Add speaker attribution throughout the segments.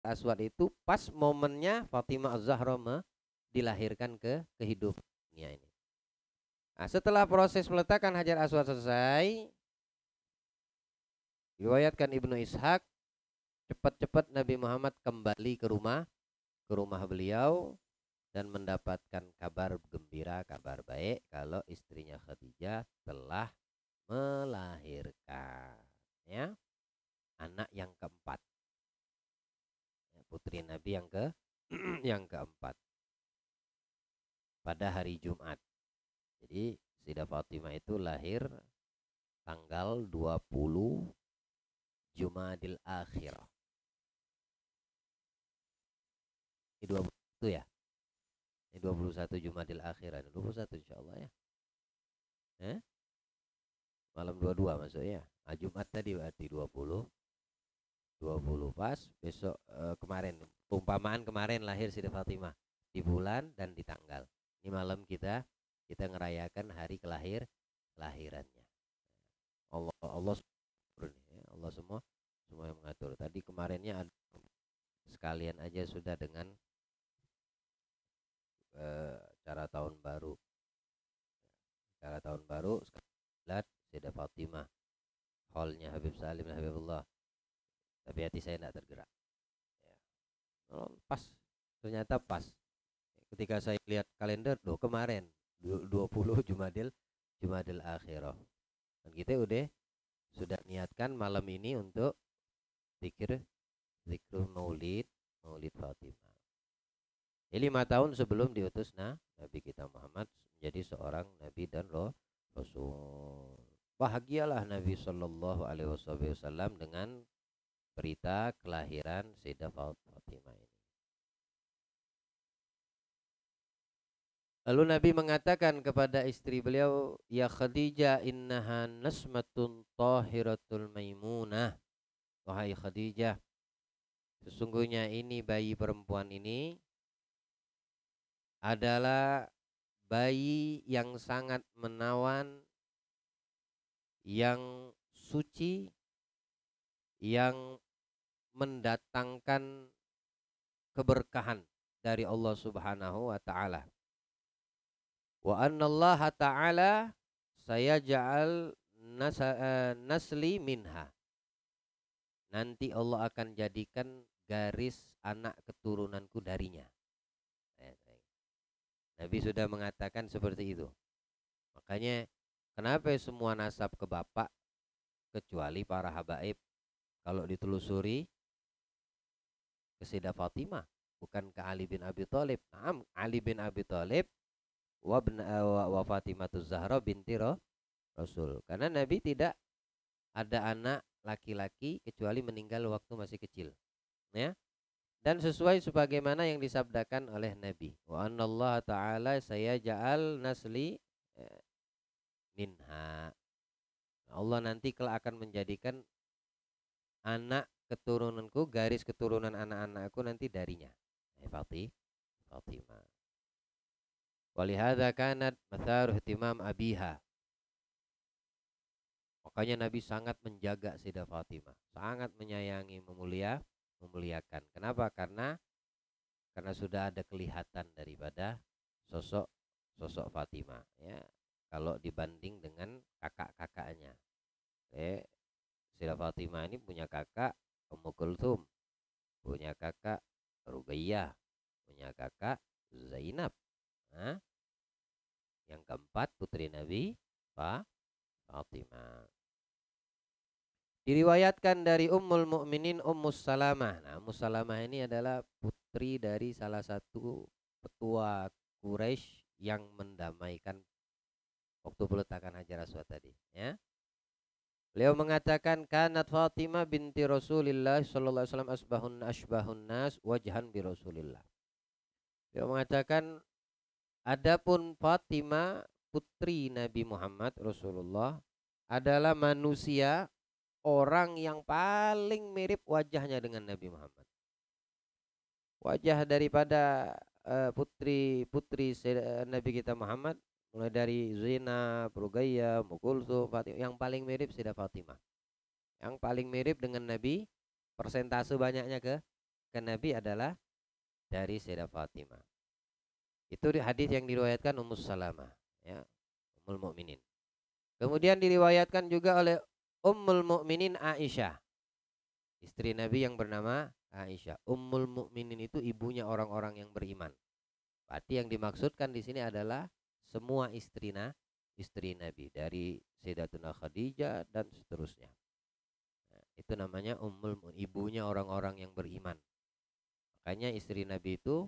Speaker 1: Aswad itu pas momennya Fatimah Az-Zahra dilahirkan ke kehidupan dunia ini. Nah, setelah proses peletakan Hajar Aswad selesai, diriwayatkan Ibnu Ishaq, cepat-cepat Nabi Muhammad kembali ke rumah beliau dan mendapatkan kabar gembira, kabar baik kalau istrinya Khadijah telah melahirkan, ya, anak yang keempat, ya, putri Nabi yang ke yang keempat pada hari Jumat. Jadi Sayyidah Fatimah itu lahir tanggal 20 Jumadil Akhir. Ini 21 ya? Ini 21 Jumadil Akhir. Ini 21 insya Allah ya. Eh? Malam 22 maksudnya. Nah, Jumat tadi berarti 20. 20 pas besok kemarin. Umpamaan kemarin lahir Sayyidah Fatimah di bulan dan di tanggal. Ini malam kita ngerayakan hari kelahirannya. Allah Allah semua yang mengatur. Tadi kemarinnya ada sekalian aja sudah dengan cara tahun baru. Cara tahun baru lihat Sayyidah Fatimah, hallnya Habib Salim dan Habibullah. Tapi hati saya tidak tergerak. Ya. Oh, pas, ternyata pas. Ketika saya lihat kalender, doh kemarin 20 Jumadil Akhirah. Dan kita sudah niatkan malam ini untuk zikr Maulid Fatimah. Jadi 5 tahun sebelum diutus Nabi kita Muhammad menjadi seorang Nabi dan Rasul. Bahagialah Nabi Shallallahu Alaihi Wasallam dengan berita kelahiran Sayyidah Fatimah ini. Lalu Nabi mengatakan kepada istri beliau, ya Khadijah, innaha nasmatun tahiratul maimunah. Wahai Khadijah, sesungguhnya ini bayi perempuan ini adalah bayi yang sangat menawan, yang suci, yang mendatangkan keberkahan dari Allah Subhanahu wa taala. Wa annallaha ta'ala saya ja'al nasli minha. Nanti Allah akan jadikan garis anak keturunanku darinya. Nabi sudah mengatakan seperti itu. Makanya kenapa semua nasab ke bapak kecuali para habaib kalau ditelusuri ke Sayyidah Fatimah, bukan ke Ali bin Abi Thalib. Naam, Ali bin Abi Thalib wa Fatimah Zahra binti Rasul. Karena Nabi tidak ada anak laki-laki kecuali meninggal waktu masih kecil. Ya. Dan sesuai sebagaimana yang disabdakan oleh Nabi. Wa anallahu ta'ala saya ja'al nasli minha. Allah nanti kelak akan menjadikan anak keturunanku, garis keturunan anak-anakku nanti darinya. Fatimah. Walihada kanat matharuh ihtimam abiha. Makanya Nabi sangat menjaga Sayyidah Fatimah, sangat menyayangi, memuliakan. Kenapa? Karena sudah ada kelihatan daripada sosok Fatimah, ya. Kalau dibanding dengan kakak-kakaknya, Sayyidah Fatimah ini punya kakak Ummu Kulthum, punya kakak Ruqayyah, punya kakak Zainab. Nah, yang keempat putri Nabi Fatimah. Diriwayatkan dari Ummul Mukminin Ummus Salamah. Nah, Ummus Salamah ini adalah putri dari salah satu petua Quraisy yang mendamaikan waktu peletakan Hajar Aswad tadi, ya. Beliau mengatakan kanat Fatimah binti Rasulillah sallallahu alaihi wasallam asbahun nas wajhan bi Rasulillah. Beliau mengatakan adapun Fatimah putri Nabi Muhammad Rasulullah adalah manusia, orang yang paling mirip wajahnya dengan Nabi Muhammad. Wajah daripada putri Nabi kita Muhammad, mulai dari Zainab, Ruqayyah, Mukulsum, Fatimah, yang paling mirip Sayyidah Fatimah. Yang paling mirip dengan Nabi, persentase banyaknya ke ke Nabi adalah dari Sayyidah Fatimah. Itu hadis yang diriwayatkan Ummu Salamah, ya, Ummul Mukminin. Kemudian diriwayatkan juga oleh Ummul Mukminin Aisyah, istri Nabi yang bernama Aisyah. Ummul Mukminin itu ibunya orang-orang yang beriman. Berarti yang dimaksudkan di sini adalah semua istri Nabi dari Sayyidatuna Khadijah dan seterusnya. Nah, itu namanya ibunya orang-orang yang beriman. Makanya istri Nabi itu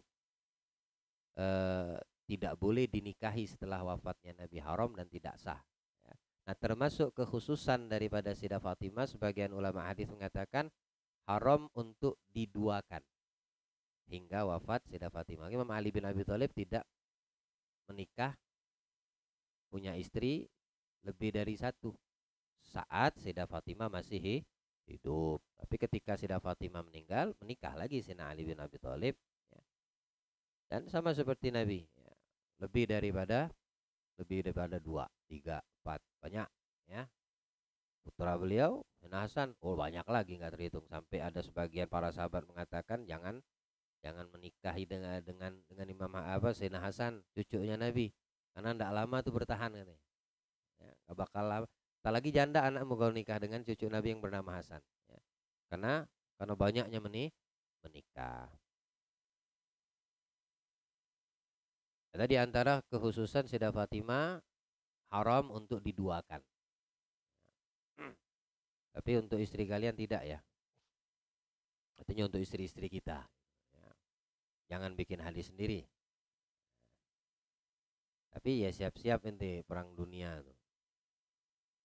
Speaker 1: tidak boleh dinikahi setelah wafatnya Nabi, haram dan tidak sah. Ya. Nah, termasuk kekhususan daripada Sayyidah Fatimah, sebagian ulama hadis mengatakan haram untuk diduakan hingga wafat Sayyidah Fatimah. Imam Ali bin Abi Thalib tidak menikah, punya istri lebih dari satu saat Sayyidah Fatimah masih hidup. Tapi ketika Sayyidah Fatimah meninggal, menikah lagi Sayyidina Ali bin Abi Thalib, ya. Dan sama seperti Nabi, ya. lebih daripada 2, 3, 4, banyak, ya. Putra beliau Sayyidina Hasan, oh banyak lagi, nggak terhitung. Sampai ada sebagian para sahabat mengatakan jangan menikahi dengan Imam Sayyidina Hasan, cucunya Nabi, karena tidak lama tuh bertahan katanya. Ya, gak bakal lama. Tak lagi janda anakmu kalau nikah dengan cucu Nabi yang bernama Hasan, ya. Karena banyaknya menikah. Ada di antara kekhususan Sayyidah Fatimah, haram untuk diduakan. Tapi untuk istri kalian tidak, ya. Artinya untuk istri-istri kita, ya. Jangan bikin hadis sendiri. Tapi ya siap-siap ente perang dunia tuh.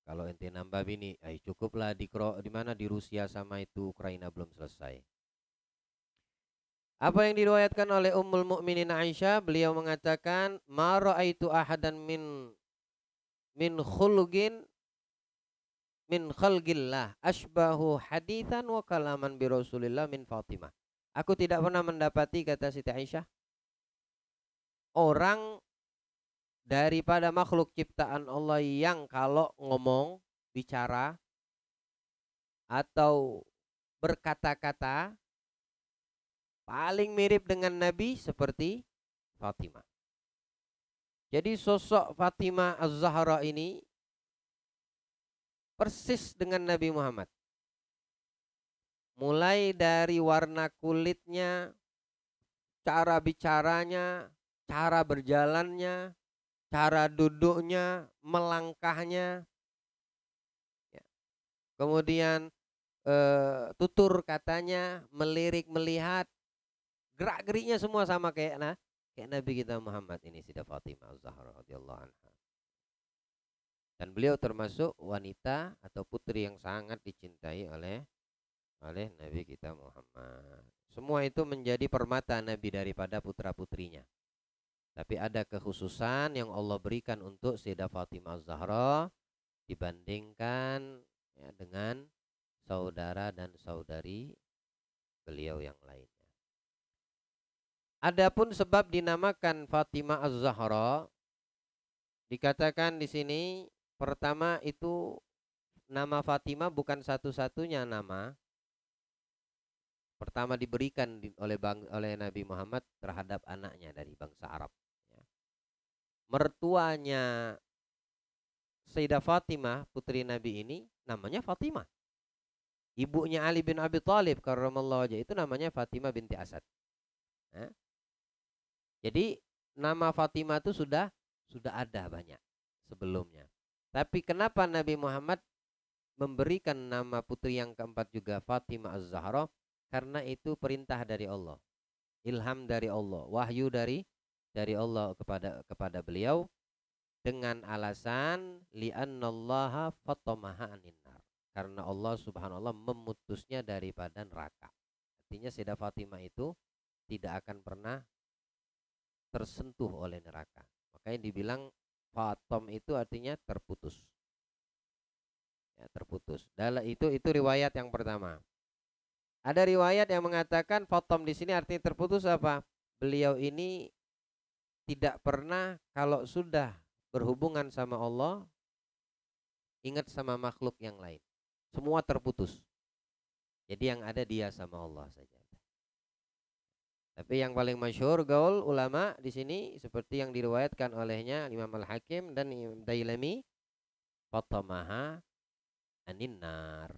Speaker 1: Kalau ente nambah bini, cukuplah di mana, di Rusia sama itu Ukraina belum selesai. Apa yang diriwayatkan oleh Ummul Mukminin Aisyah, beliau mengatakan, "Ma ra'aitu ahadan min khulqin min khalqillah asbahu hadithan wa kalaman bi Rasulillah min Fatimah." Aku tidak pernah mendapati, kata Siti Aisyah, orang daripada makhluk ciptaan Allah yang kalau ngomong, bicara atau berkata-kata paling mirip dengan Nabi seperti Fatimah. Jadi sosok Fatimah Az-Zahra ini persis dengan Nabi Muhammad. Mulai dari warna kulitnya, cara bicaranya, cara berjalannya, cara duduknya, melangkahnya, ya. Kemudian tutur katanya, melirik, melihat, gerak-geriknya semua sama kayak Nabi kita Muhammad ini, Sayyidah Fatimah Az-Zahra radhiyallahu anha. Dan beliau termasuk wanita atau putri yang sangat dicintai oleh Nabi kita Muhammad. Semua itu menjadi permata Nabi daripada putra-putrinya. Tapi ada kekhususan yang Allah berikan untuk Sayyidah Fatimah Az-Zahra dibandingkan, ya, dengan saudara dan saudari beliau yang lainnya. Adapun sebab dinamakan Fatimah Az-Zahra, dikatakan di sini pertama itu nama Fatimah bukan satu-satunya nama pertama diberikan oleh Nabi Muhammad terhadap anaknya dari bangsa Arab, ya. Mertuanya Sayyidah Fatimah, putri Nabi ini, namanya Fatimah. Ibunya Ali bin Abi Thalib karramallahu wajhah itu namanya Fatimah binti Asad. Nah, jadi nama Fatimah itu sudah ada banyak sebelumnya. Tapi kenapa Nabi Muhammad memberikan nama putri yang keempat juga Fatimah Az-Zahra? Karena itu perintah dari Allah, ilham dari Allah, wahyu dari Allah kepada beliau, dengan alasan li'annallaha fatamaha anin nar, karena Allah subhanahu wa ta'ala memutusnya daripada neraka. Artinya Sayyidah Fatimah itu tidak akan pernah tersentuh oleh neraka. Makanya dibilang Fatom itu artinya terputus, ya, terputus. Itu riwayat yang pertama. Ada riwayat yang mengatakan Fatom di sini artinya terputus apa? Beliau ini tidak pernah kalau sudah berhubungan sama Allah ingat sama makhluk yang lain. Semua terputus. Jadi yang ada dia sama Allah saja. Tapi yang paling masyhur gaul ulama di sini seperti yang diriwayatkan olehnya Imam Al-Hakim dan Imam Dailami, fatamaha anin nar.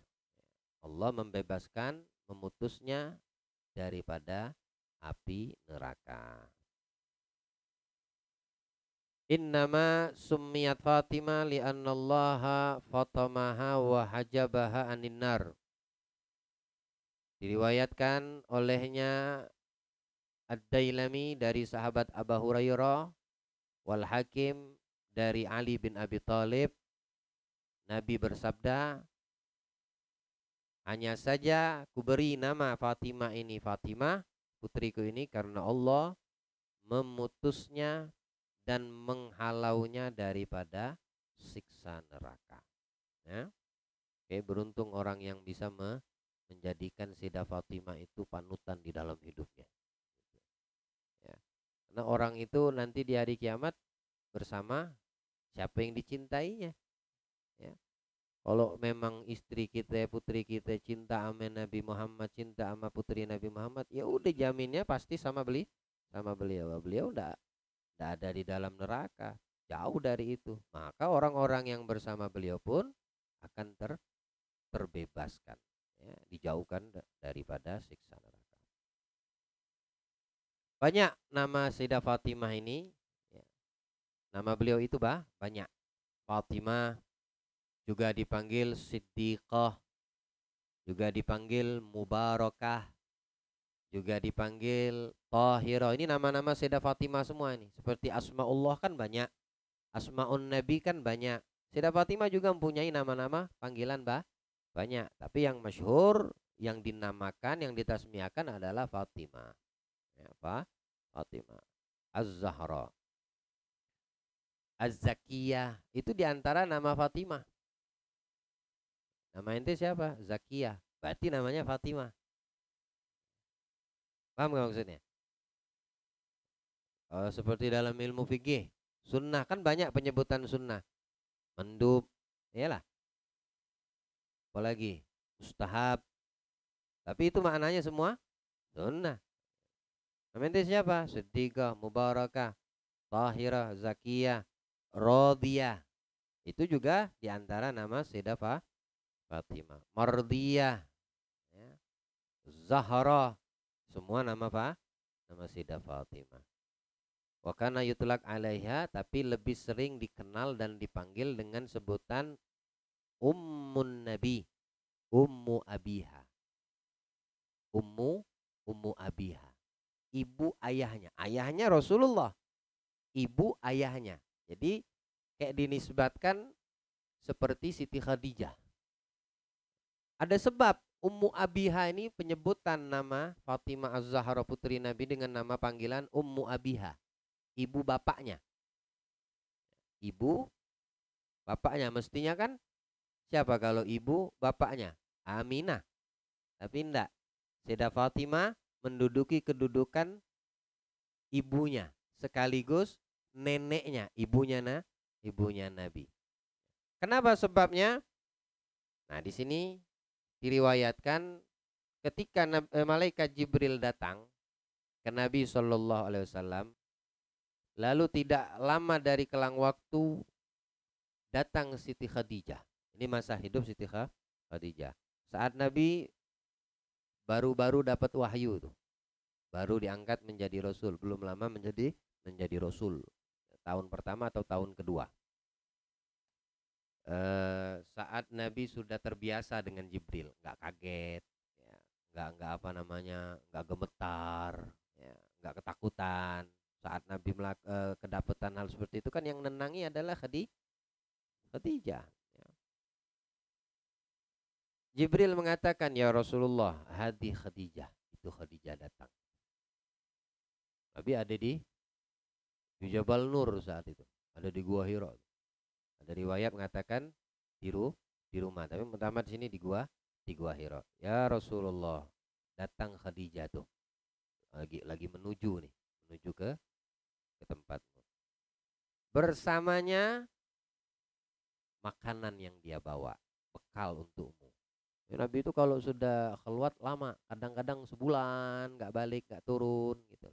Speaker 1: Allah membebaskan, memutusnya daripada api neraka. Innama summiyat Fatimah li'annallaha fatamaha wa hajabaha anin nar. Diriwayatkan olehnya Ad-Dailami dari sahabat Abu Hurairah, wal Hakim dari Ali bin Abi Thalib, Nabi bersabda, hanya saja kuberi nama Fatimah ini Fatimah, putriku ini, karena Allah memutusnya dan menghalaunya daripada siksa neraka. Ya. Oke, beruntung orang yang bisa menjadikan Sayyidah Fatimah itu panutan di dalam hidupnya. Ya. Karena orang itu nanti di hari kiamat bersama siapa yang dicintainya. Ya. Kalau memang istri kita, putri kita cinta sama Nabi Muhammad, cinta sama putri Nabi Muhammad, ya udah jaminnya pasti sama beliau. Beliau enggak ada di dalam neraka, jauh dari itu. Maka orang-orang yang bersama beliau pun akan terbebaskan, ya, dijauhkan daripada siksa neraka. Banyak nama Sayyidah Fatimah ini, ya. Nama beliau itu banyak. Fatimah, juga dipanggil Siddiqah, juga dipanggil Mubarakah, juga dipanggil Tahirah. Ini nama-nama Sayyidah Fatimah semua ini. Seperti Asmaullah kan banyak, Asmaun Nabi kan banyak. Sayyidah Fatimah juga mempunyai nama-nama panggilan banyak. Tapi yang masyhur, yang dinamakan, yang ditasmiakan adalah Fatimah. Ya, Fatimah. Az-Zahra, Az-Zakiyah, itu diantara nama Fatimah. Nama ente siapa? Zakiyah. Berarti namanya Fatimah. Paham gak maksudnya? Seperti dalam ilmu fikih, sunnah kan banyak penyebutan sunnah. Mandub, iyalah. Apalagi mustahab. Tapi itu maknanya semua sunnah. Nama ente siapa? Siddiqah, Mubarakah, Tahirah, Zakiyah, Radiyah. Itu juga diantara nama Sayyidah Fatimah. Mardiyah, ya. Zahra, semua nama nama Sayyidah Fatimah. Wa kana yutlaq alaiha, tapi lebih sering dikenal dan dipanggil dengan sebutan Ummun Nabi, Ummu Abiha. Ummu Abiha. Ibu ayahnya. Ayahnya Rasulullah, ibu ayahnya. Jadi kayak dinisbatkan seperti Siti Khadijah. Ada sebab Ummu Abiha ini penyebutan nama Fatimah Az-Zahra putri Nabi dengan nama panggilan Ummu Abiha, ibu bapaknya. Ibu bapaknya mestinya kan siapa kalau ibu bapaknya? Aminah. Tapi enggak. Sayyidah Fatimah menduduki kedudukan ibunya sekaligus neneknya, ibunya Nabi. Kenapa sebabnya? Nah, di sini diriwayatkan ketika malaikat Jibril datang ke Nabi Shallallahu Alaihi Wasallam, lalu tidak lama dari kelang waktu datang Siti Khadijah. Ini masa hidup Siti Khadijah. Saat Nabi baru-baru dapat wahyu tuh, baru diangkat menjadi Rasul, belum lama menjadi Rasul. Tahun pertama atau tahun kedua. Saat Nabi sudah terbiasa dengan Jibril, nggak kaget, ya, nggak apa namanya, nggak gemetar, ya, nggak ketakutan. Saat Nabi kedapatan hal seperti itu kan yang nenangi adalah Khadijah. Ya. Jibril mengatakan, ya Rasulullah, hadi Khadijah, itu Khadijah datang. Nabi ada di Jabal Nur saat itu, ada di Gua Hira. Ada riwayat mengatakan di rumah, tapi pertama di sini di Gua Hira. Ya Rasulullah, datang Khadijah tuh, lagi menuju ke tempatmu. Bersamanya makanan yang dia bawa, bekal untukmu. Nabi itu kalau sudah keluar lama, kadang-kadang sebulan nggak balik, nggak turun gitu.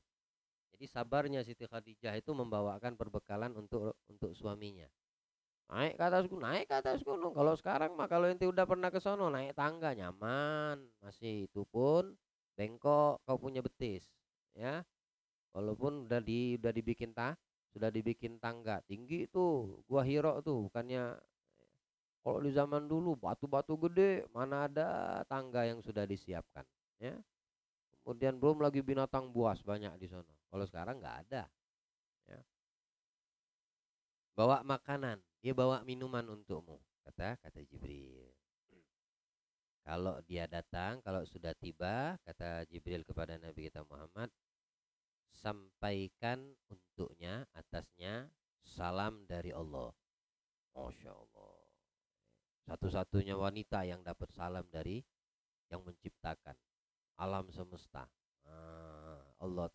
Speaker 1: Jadi sabarnya Siti Khadijah itu membawakan perbekalan untuk suaminya. Naik ke atas gunung. Kalau sekarang mah kalau ente udah pernah ke sono naik tangga nyaman, masih itu pun bengkok kau punya betis, ya. Walaupun sudah dibikin tangga tinggi itu Gua Hiro tuh, bukannya kalau di zaman dulu batu-batu gede, mana ada tangga yang sudah disiapkan, ya. Kemudian belum lagi binatang buas banyak di sana. Kalau sekarang nggak ada, ya. Bawa makanan, dia bawa minuman untukmu, kata Jibril. Kalau dia datang, kalau sudah tiba, kata Jibril kepada Nabi kita Muhammad, sampaikan untuknya, atasnya, salam dari Allah. Masya Allah. Satu-satunya wanita yang dapat salam dari yang menciptakan alam semesta. Allah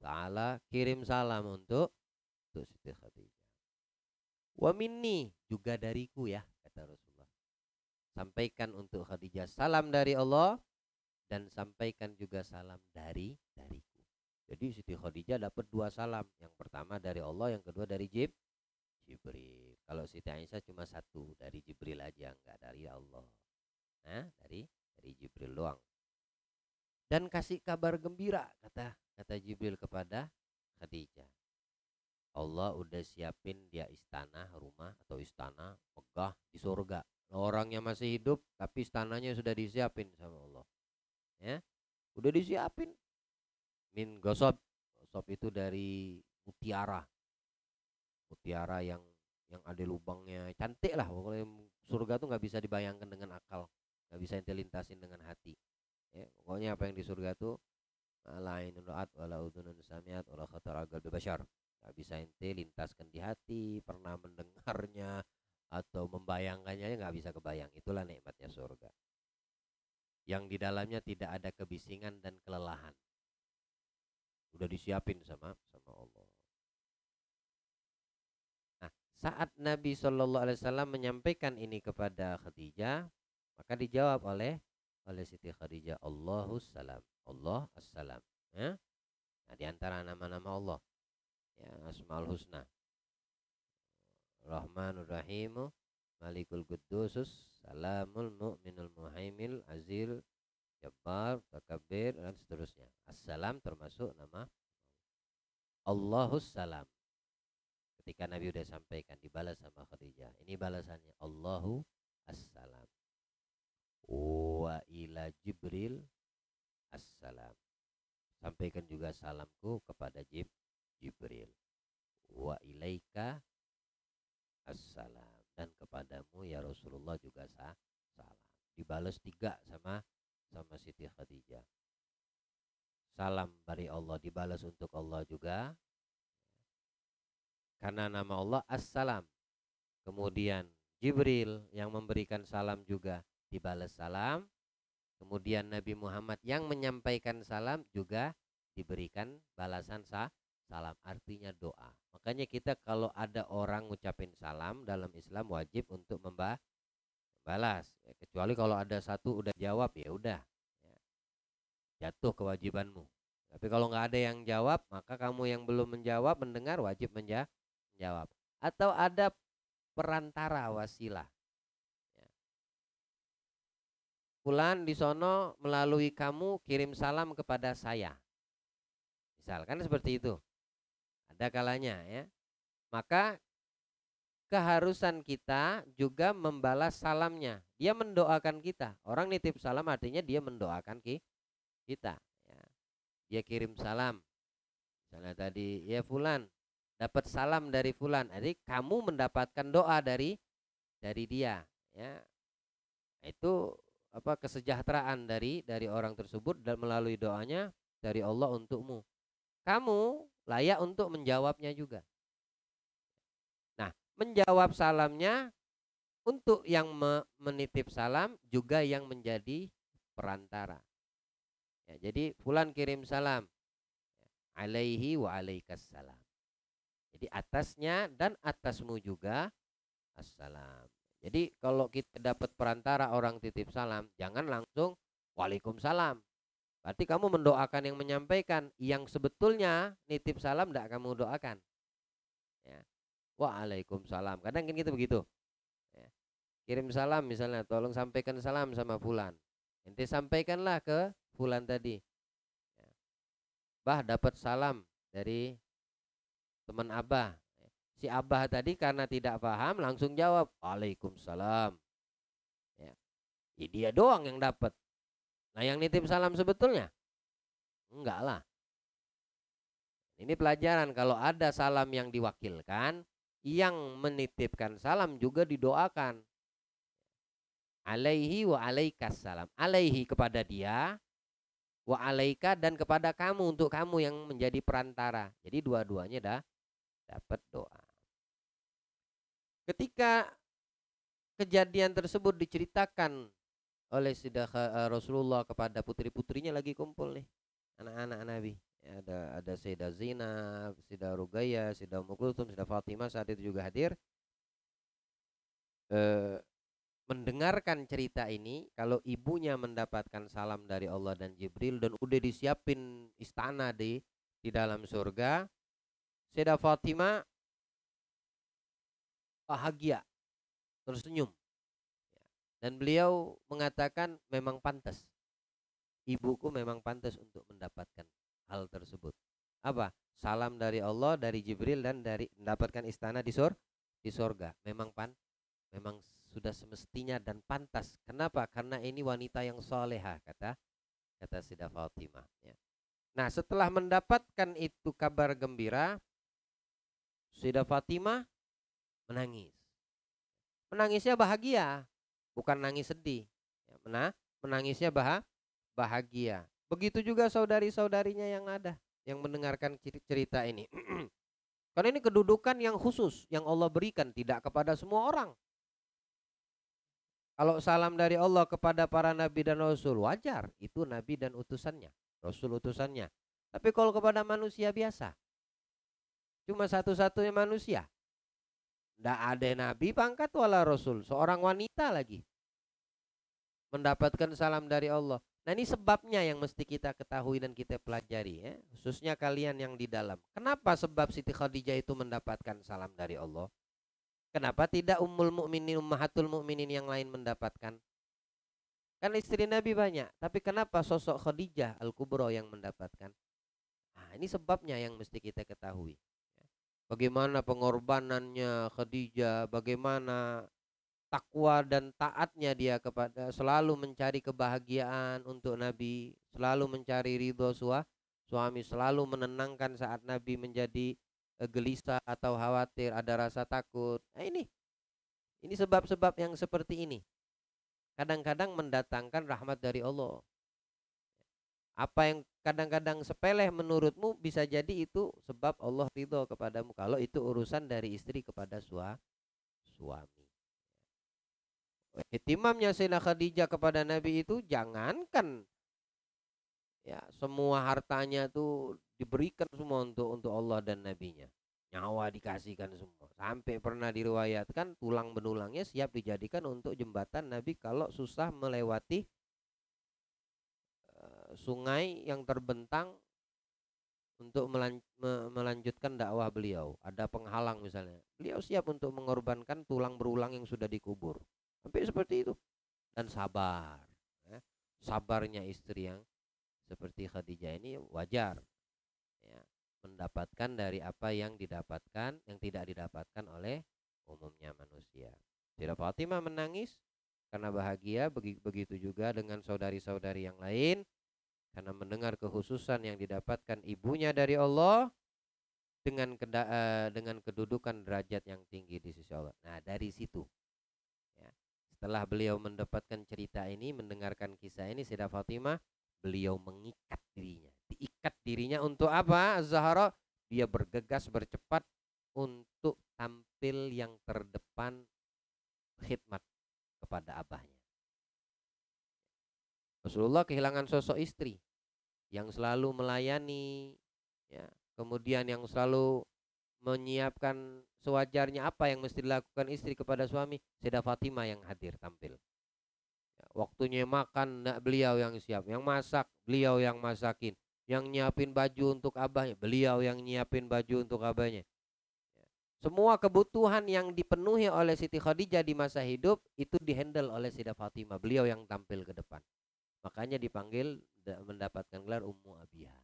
Speaker 1: Ta'ala kirim salam untuk Siti Khadijah. Wa minni, juga dariku ya, kata Rasulullah. Sampaikan untuk Khadijah salam dari Allah, dan sampaikan juga salam dariku. Jadi Siti Khadijah dapat dua salam. Yang pertama dari Allah, yang kedua dari Jibril. Kalau Siti Aisyah cuma satu, dari Jibril aja, enggak dari Allah. Nah, dari Jibril doang. Dan kasih kabar gembira, kata Jibril kepada Khadijah. Allah udah siapin dia istana, rumah atau istana megah di surga. Orangnya masih hidup tapi istananya sudah disiapin sama Allah. Ya, udah disiapin. Min gosop. Gosop itu dari mutiara. Mutiara yang ada lubangnya, cantik lah pokoknya. Surga tuh nggak bisa dibayangkan dengan akal, nggak bisa ente lintasin dengan hati, ya. Pokoknya apa yang di surga tuh lain ra'at wala udhunun samiat wala khatar agal bebashar, nggak bisa ente lintaskan di hati, pernah mendengarnya atau membayangkannya, nggak bisa kebayang. Itulah nikmatnya surga, yang di dalamnya tidak ada kebisingan dan kelelahan. Udah disiapin sama Allah. Nah, saat Nabi Shallallahu Alaihi Wasallam menyampaikan ini kepada Khadijah, maka dijawab oleh Siti Khadijah, Allahus salam, Allah assalam. Ya? Nah, di antara nama-nama Allah, ya, Asmaul Husna, Rahmanur Rahimu, Malikul Qudusus, Salamul Mu'minul Muhaimil Azil Jabbar Takabir, dan seterusnya. Assalam termasuk nama Allahus salam. Ketika Nabi udah sampaikan, dibalas sama Khadijah. Ini balasannya, Allahu assalam. Wa ila Jibril assalam. Sampaikan juga salamku kepada Jibril. Wa ilaika assalam. Dan kepadamu ya Rasulullah juga salam. Dibalas 3 sama Siti Khadijah. Salam dari Allah dibalas untuk Allah juga, karena nama Allah assalam. Kemudian Jibril yang memberikan salam juga dibalas salam. Kemudian Nabi Muhammad yang menyampaikan salam juga diberikan balasan salam, artinya doa. Makanya kita kalau ada orang ngucapin salam dalam Islam wajib untuk membalas, ya, kecuali kalau ada satu udah jawab, ya udah, ya, jatuh kewajibanmu. Tapi kalau nggak ada yang jawab, maka kamu yang belum menjawab, mendengar, wajib menjawab. Atau ada perantara, wasilah. Fulan di sono melalui kamu kirim salam kepada saya. Misalkan seperti itu. Ada kalanya, ya. Maka keharusan kita juga membalas salamnya. Dia mendoakan kita. Orang nitip salam artinya dia mendoakan kita, ya. Dia kirim salam. Misalnya tadi, ya Fulan dapat salam dari Fulan. Jadi kamu mendapatkan doa dari dia, ya. Itu apa, kesejahteraan dari orang tersebut, dan melalui doanya dari Allah untukmu. Kamu layak untuk menjawabnya juga. Nah, menjawab salamnya untuk yang menitip salam juga yang menjadi perantara. Ya, jadi Fulan kirim salam, alaihi wa alaikas salam. Jadi atasnya dan atasmu juga assalam. Jadi kalau kita dapat perantara orang titip salam, jangan langsung waalaikumsalam. Berarti kamu mendoakan yang menyampaikan, yang sebetulnya nitip salam tidak kamu doakan. Ya. Waalaikumsalam. Kadang kan kita begitu. Ya. Kirim salam misalnya, tolong sampaikan salam sama fulan. Ente sampaikanlah ke fulan tadi. Ya. Bah, dapat salam dari teman abah. Si abah tadi karena tidak paham langsung jawab waalaikumsalam. Ya. Ya, dia doang yang dapat. Nah, yang nitip salam sebetulnya enggak lah. Ini pelajaran, kalau ada salam yang diwakilkan, yang menitipkan salam juga didoakan. Alaihi wa alaikas salam. Alaihi kepada dia, wa alaika dan kepada kamu, untuk kamu yang menjadi perantara. Jadi dua-duanya dah dapat doa. Ketika kejadian tersebut diceritakan oleh Rasulullah kepada putri-putrinya, lagi kumpul nih anak-anak Nabi. Ya, ada Sayyidah Zainab, Sayyidah Ruqayyah, Sayyidah Ummu Kulthum, Sayyidah Fatimah saat itu juga hadir. Mendengarkan cerita ini, kalau ibunya mendapatkan salam dari Allah dan Jibril dan udah disiapin istana di dalam surga, Sayyidah Fatimah bahagia, tersenyum. Dan beliau mengatakan memang pantas. Ibuku memang pantas untuk mendapatkan hal tersebut. Apa? Salam dari Allah, dari Jibril, dan dari mendapatkan istana di surga. Memang sudah semestinya dan pantas. Kenapa? Karena ini wanita yang soleha, kata Sayyidah Fatimah. Ya. Nah, setelah mendapatkan itu kabar gembira, Sayyidah Fatimah menangis. Menangisnya bahagia, bukan nangis sedih. Ya, menangisnya bahagia. Begitu juga saudari-saudarinya yang ada, yang mendengarkan cerita ini. Karena ini kedudukan yang khusus yang Allah berikan, tidak kepada semua orang. Kalau salam dari Allah kepada para nabi dan rasul, wajar, itu nabi dan utusannya, rasul utusannya. Tapi kalau kepada manusia biasa, cuma satu-satunya manusia, tidak ada nabi pangkat wala rasul, seorang wanita lagi mendapatkan salam dari Allah. Nah, ini sebabnya yang mesti kita ketahui dan kita pelajari, ya, khususnya kalian yang di dalam. Kenapa sebab Siti Khadijah itu mendapatkan salam dari Allah? Kenapa tidak Ummul Mukminin, Ummahatul Mukminin yang lain mendapatkan? Kan istri Nabi banyak, tapi kenapa sosok Khadijah Al-Kubra yang mendapatkan? Nah, ini sebabnya yang mesti kita ketahui. Bagaimana pengorbanannya Khadijah, bagaimana takwa dan taatnya dia kepada, selalu mencari kebahagiaan untuk Nabi, selalu mencari ridho suami, selalu menenangkan saat Nabi menjadi gelisah atau khawatir, ada rasa takut. Nah, ini sebab-sebab yang seperti ini kadang-kadang mendatangkan rahmat dari Allah. Apa yang kadang-kadang sepele menurutmu bisa jadi itu sebab Allah ridho kepadamu, kalau itu urusan dari istri kepada suami. Ihtimamnya Sayyidah Khadijah kepada Nabi itu, jangankan ya semua hartanya tuh diberikan semua untuk Allah dan nabinya. Nyawa dikasihkan semua. Sampai pernah diriwayatkan tulang benulangnya siap dijadikan untuk jembatan Nabi kalau susah melewati sungai yang terbentang untuk melanjutkan dakwah beliau. Ada penghalang misalnya, beliau siap untuk mengorbankan tulang berulang yang sudah dikubur. Sampai seperti itu. Dan sabar, ya. Sabarnya istri yang seperti Khadijah ini wajar, ya, mendapatkan dari apa yang didapatkan, yang tidak didapatkan oleh umumnya manusia. Sayyidah Fatimah menangis karena bahagia, begitu juga dengan saudari-saudari yang lain, karena mendengar kekhususan yang didapatkan ibunya dari Allah dengan kedudukan derajat yang tinggi di sisi Allah. Nah, dari situ, ya, setelah beliau mendapatkan cerita ini, mendengarkan kisah ini, Sayyidah Fatimah, beliau mengikat dirinya. Diikat dirinya untuk apa? Zahra, dia bergegas bercepat untuk tampil yang terdepan khidmat kepada abahnya. Rasulullah kehilangan sosok istri yang selalu melayani, ya, kemudian yang selalu menyiapkan sewajarnya apa yang mesti dilakukan istri kepada suami, Sayyidah Fatimah yang hadir tampil. Ya, waktunya makan beliau yang siap, yang masak beliau yang masakin, yang nyiapin baju untuk abahnya beliau yang nyiapin baju untuk abahnya. Ya. Semua kebutuhan yang dipenuhi oleh Siti Khadijah di masa hidup itu dihandle oleh Sayyidah Fatimah, beliau yang tampil ke depan. Makanya dipanggil mendapatkan gelar Ummu Abiha.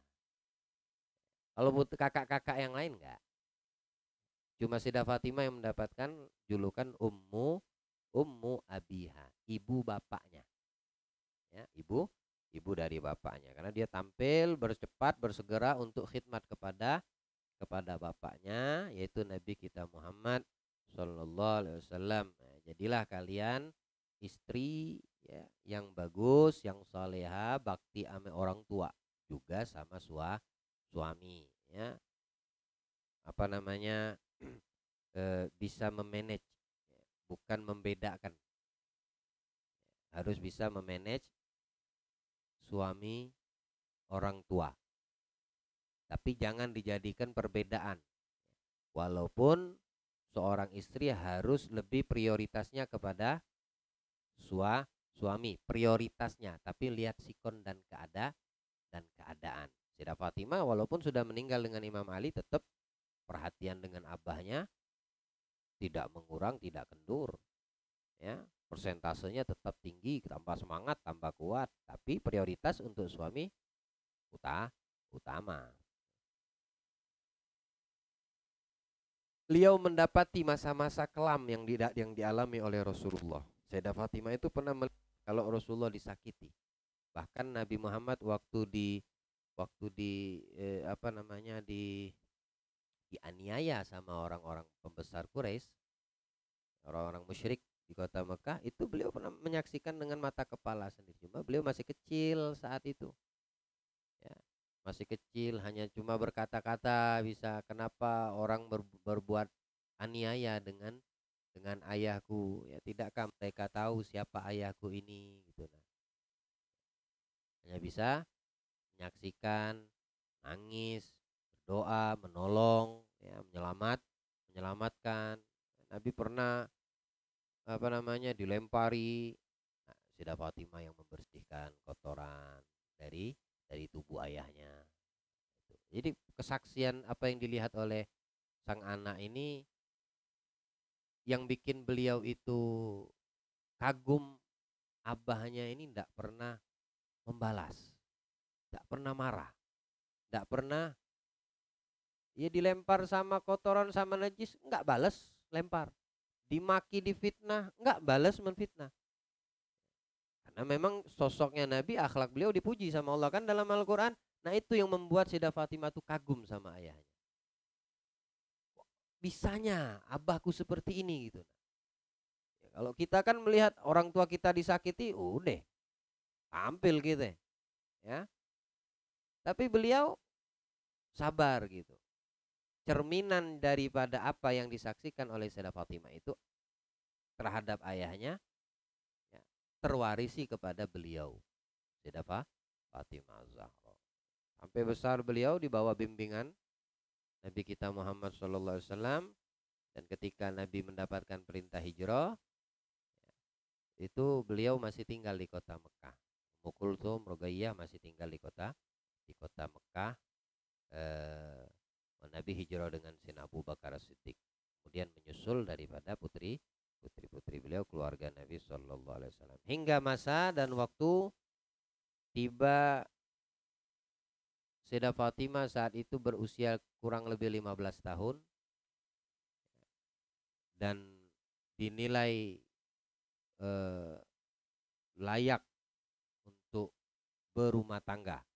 Speaker 1: Kalau butuh kakak-kakak yang lain enggak. Cuma Sayyidah Fatimah yang mendapatkan julukan Ummu Abiha, ibu bapaknya. Ya, ibu dari bapaknya, karena dia tampil bercepat bersegera untuk khidmat kepada bapaknya, yaitu Nabi kita Muhammad Sallallahu Alaihi Wasallam. Nah, jadilah kalian istri ya, yang bagus, yang soleha, bakti ame orang tua, juga sama suami ya, apa namanya, bisa memanage, bukan membedakan, harus bisa memanage suami orang tua, tapi jangan dijadikan perbedaan. Walaupun seorang istri harus lebih prioritasnya kepada suami, prioritasnya, tapi lihat sikon dan keadaan. Sayyidah Fatimah walaupun sudah meninggal dengan Imam Ali, tetap perhatian dengan abahnya tidak mengurang, tidak kendur. Ya, persentasenya tetap tinggi, tambah semangat, tambah kuat, tapi prioritas untuk suami utama. Beliau mendapati masa-masa kelam yang dialami oleh Rasulullah. Sayyidah Fatimah itu pernah kalau Rasulullah disakiti. Bahkan Nabi Muhammad waktu di apa namanya, dianiaya sama orang-orang pembesar Quraisy, orang-orang musyrik di kota Mekah, itu beliau pernah menyaksikan dengan mata kepala sendiri. Cuma beliau masih kecil saat itu. Ya, masih kecil, hanya cuma berkata-kata bisa, kenapa orang berbuat aniaya dengan ayahku, ya tidakkah mereka tahu siapa ayahku ini gitu. Nah, hanya bisa menyaksikan, nangis, berdoa, menolong, ya, menyelamatkan. Nabi pernah apa namanya dilempari, nah, Sayyidah Fatimah yang membersihkan kotoran dari tubuh ayahnya. Jadi kesaksian apa yang dilihat oleh sang anak ini yang bikin beliau itu kagum, abahnya ini tidak pernah membalas, tidak pernah marah, tidak pernah, ya dilempar sama kotoran sama najis nggak balas lempar, dimaki difitnah nggak balas menfitnah. Karena memang sosoknya Nabi, akhlak beliau dipuji sama Allah kan dalam Al-Quran. Nah itu yang membuat Sayyidah Fatimah tuh kagum sama ayahnya. Bisanya abahku seperti ini gitu. Ya, kalau kita kan melihat orang tua kita disakiti, udah tampil gitu ya. Tapi beliau sabar gitu. Cerminan daripada apa yang disaksikan oleh Sayyidah Fatimah itu terhadap ayahnya, ya, terwarisi kepada beliau Sayyidah Fatimah Zahra. Sampai besar beliau di bawah bimbingan Nabi kita Muhammad SAW. Dan ketika Nabi mendapatkan perintah hijrah, itu beliau masih tinggal di kota Mekah. Ummu Kulthum, Ruqayyah masih tinggal di kota Mekah. Nabi hijrah dengan Sayyidina Abu Bakar As-Siddiq. Kemudian menyusul daripada putri beliau, keluarga Nabi Shallallahu Alaihi Wasallam. Hingga masa dan waktu tiba Sayyidah Fatimah saat itu berusia kurang lebih 15 tahun dan dinilai layak untuk berumah tangga.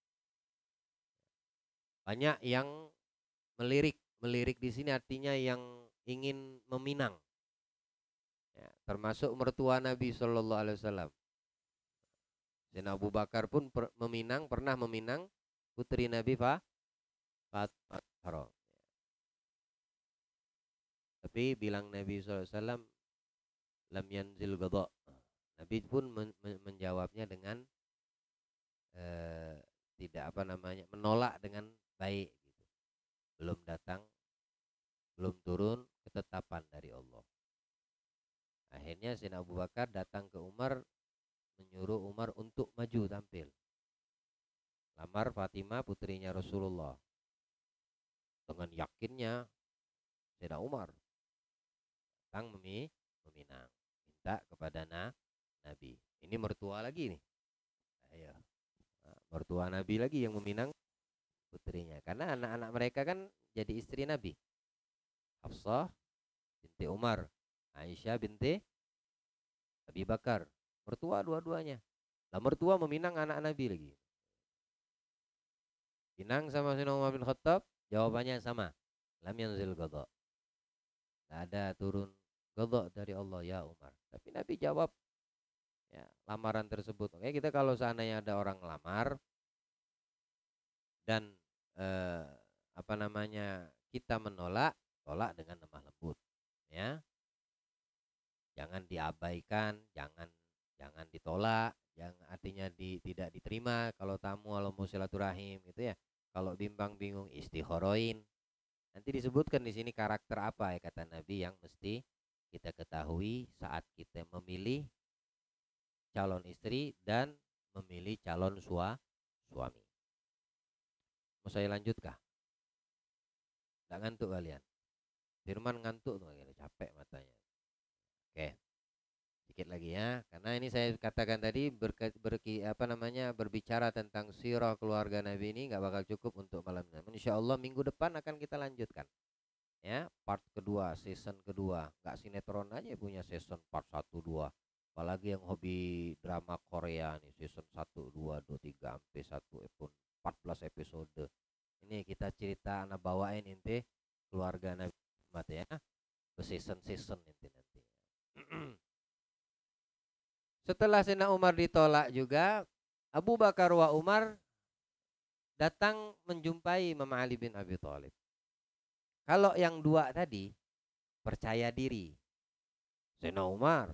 Speaker 1: Banyak yang melirik di sini artinya yang ingin meminang, ya, termasuk mertua Nabi Shallallahu Alaihi Wasallam. Dan Abu Bakar pun pernah meminang putri Nabi Fatimah. Tapi bilang Nabi SAW, lam yanzil ghadha. Nabi pun menjawabnya dengan tidak apa namanya, menolak dengan baik gitu. Belum datang, belum turun ketetapan dari Allah. Akhirnya Sayyidina Abu Bakar datang ke Umar, menyuruh Umar untuk maju tampil lamar Fatimah putrinya Rasulullah. Dengan yakinnya Sayyidina Umar datang meminang, minta kepada Nabi. Ini mertua lagi nih. Ayo. Mertua Nabi lagi yang meminang putrinya. Karena anak-anak mereka kan jadi istri Nabi. Hafsah binti Umar, Aisyah binti Abi Bakar. Mertua dua-duanya. Lah mertua meminang anak Nabi lagi. Pinang sama Sayyidina Umar bin Khattab, jawabannya sama. Lam yanzil qadha. Tidak ada turun qadha dari Allah ya Umar. Tapi Nabi jawab ya, lamaran tersebut. Oke, kita kalau seandainya ada orang lamar dan eh, apa namanya kita menolak, tolak dengan lemah lembut, ya. Jangan diabaikan, jangan ditolak, yang artinya tidak diterima kalau tamu kalau mau silaturahim gitu ya. Kalau bimbang bingung istikhoroin. Nanti disebutkan di sini karakter apa ya kata Nabi yang mesti kita ketahui saat kita memilih calon istri dan memilih calon suami. Mau saya lanjutkah? Tidak ngantuk kalian? Firman ngantuk tuh, capek matanya. Oke, sedikit lagi ya, karena ini saya katakan tadi berbicara tentang sirah keluarga Nabi ini nggak bakal cukup untuk malam ini. Insya Allah minggu depan akan kita lanjutkan. Ya, part kedua, season kedua. Nggak sinetron aja punya season part 1, 2. Apalagi yang hobi drama Korea nih, season 1, 2, 3 sampai 1 pun 14 episode. Ini kita cerita anak bawain inti keluarga Nabi Muhammad ya. Ke season-season nanti. Setelah Sayyidina Umar ditolak juga, Abu Bakar wa Umar datang menjumpai Imam Ali bin Abi Thalib. Kalau yang dua tadi percaya diri, Sayyidina Umar,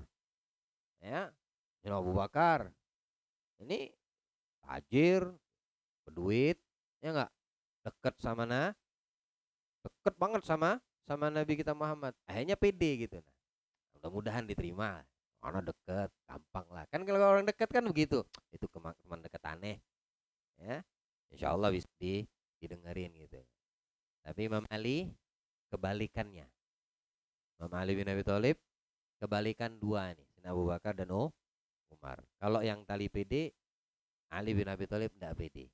Speaker 1: ya, Sayyidina Abu Bakar, ini tajir, berduit, ya enggak, dekat banget sama Nabi kita Muhammad. Akhirnya pede gitu. Nah, mudah-mudahan diterima. Karena dekat, gampang lah. Kan kalau orang dekat kan begitu. Itu teman dekat aneh. Ya, insya Allah bisa didengerin gitu. Tapi Imam Ali kebalikannya. Imam Ali bin Abi Thalib kebalikan dua nih. Abu Bakar dan Umar. Kalau yang tali pede, Ali bin Abi Thalib tidak pede.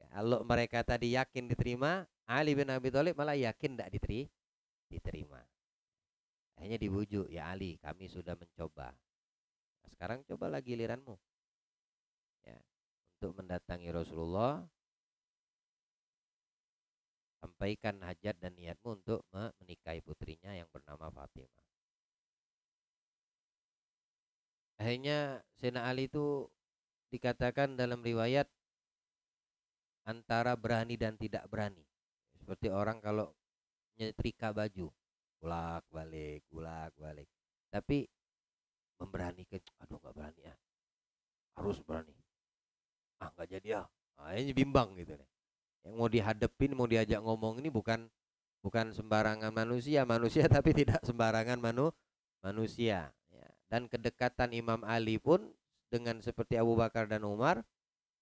Speaker 1: Kalau mereka tadi yakin diterima, Ali bin Abi Thalib malah yakin tidak diterima. Akhirnya dibujuk, ya Ali, kami sudah mencoba. Nah, sekarang cobalah giliranmu. Ya, untuk mendatangi Rasulullah, sampaikan hajat dan niatmu untuk menikahi putrinya yang bernama Fatimah. Akhirnya Sayyidina Ali itu dikatakan dalam riwayat antara berani dan tidak berani. Seperti orang kalau nyetrika baju, bulak balik. Tapi memberanikan, aduh nggak berani ya, harus berani. Nggak jadi ya. Ini bimbang gitu deh. Yang mau dihadapin, mau diajak ngomong ini bukan sembarangan manusia tapi tidak sembarangan manusia. Ya. Dan kedekatan Imam Ali pun dengan seperti Abu Bakar dan Umar,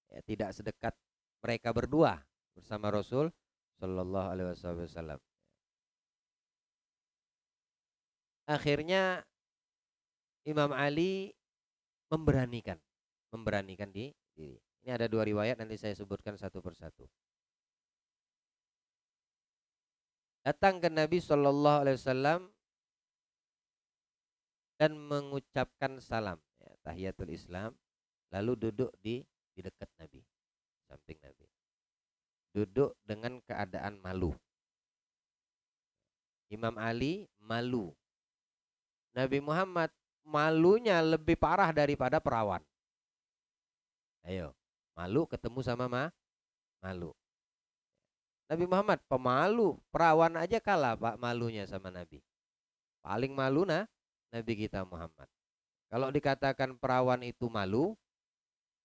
Speaker 1: ya, tidak sedekat mereka berdua bersama Rasul Shallallahu Alaihi Wasallam. Akhirnya Imam Ali memberanikan diri. Ini ada dua riwayat, nanti saya sebutkan satu persatu. Datang ke Nabi Shallallahu Alaihi Wasallam dan mengucapkan salam, ya, tahiyatul Islam, lalu duduk di dekat Nabi, samping Nabi. Duduk dengan keadaan malu. Imam Ali malu. Nabi Muhammad malunya lebih parah daripada perawan. Ayo, malu ketemu sama malu. Nabi Muhammad pemalu, perawan aja kalah Pak malunya sama Nabi. Paling malu Nabi kita Muhammad. Kalau dikatakan perawan itu malu,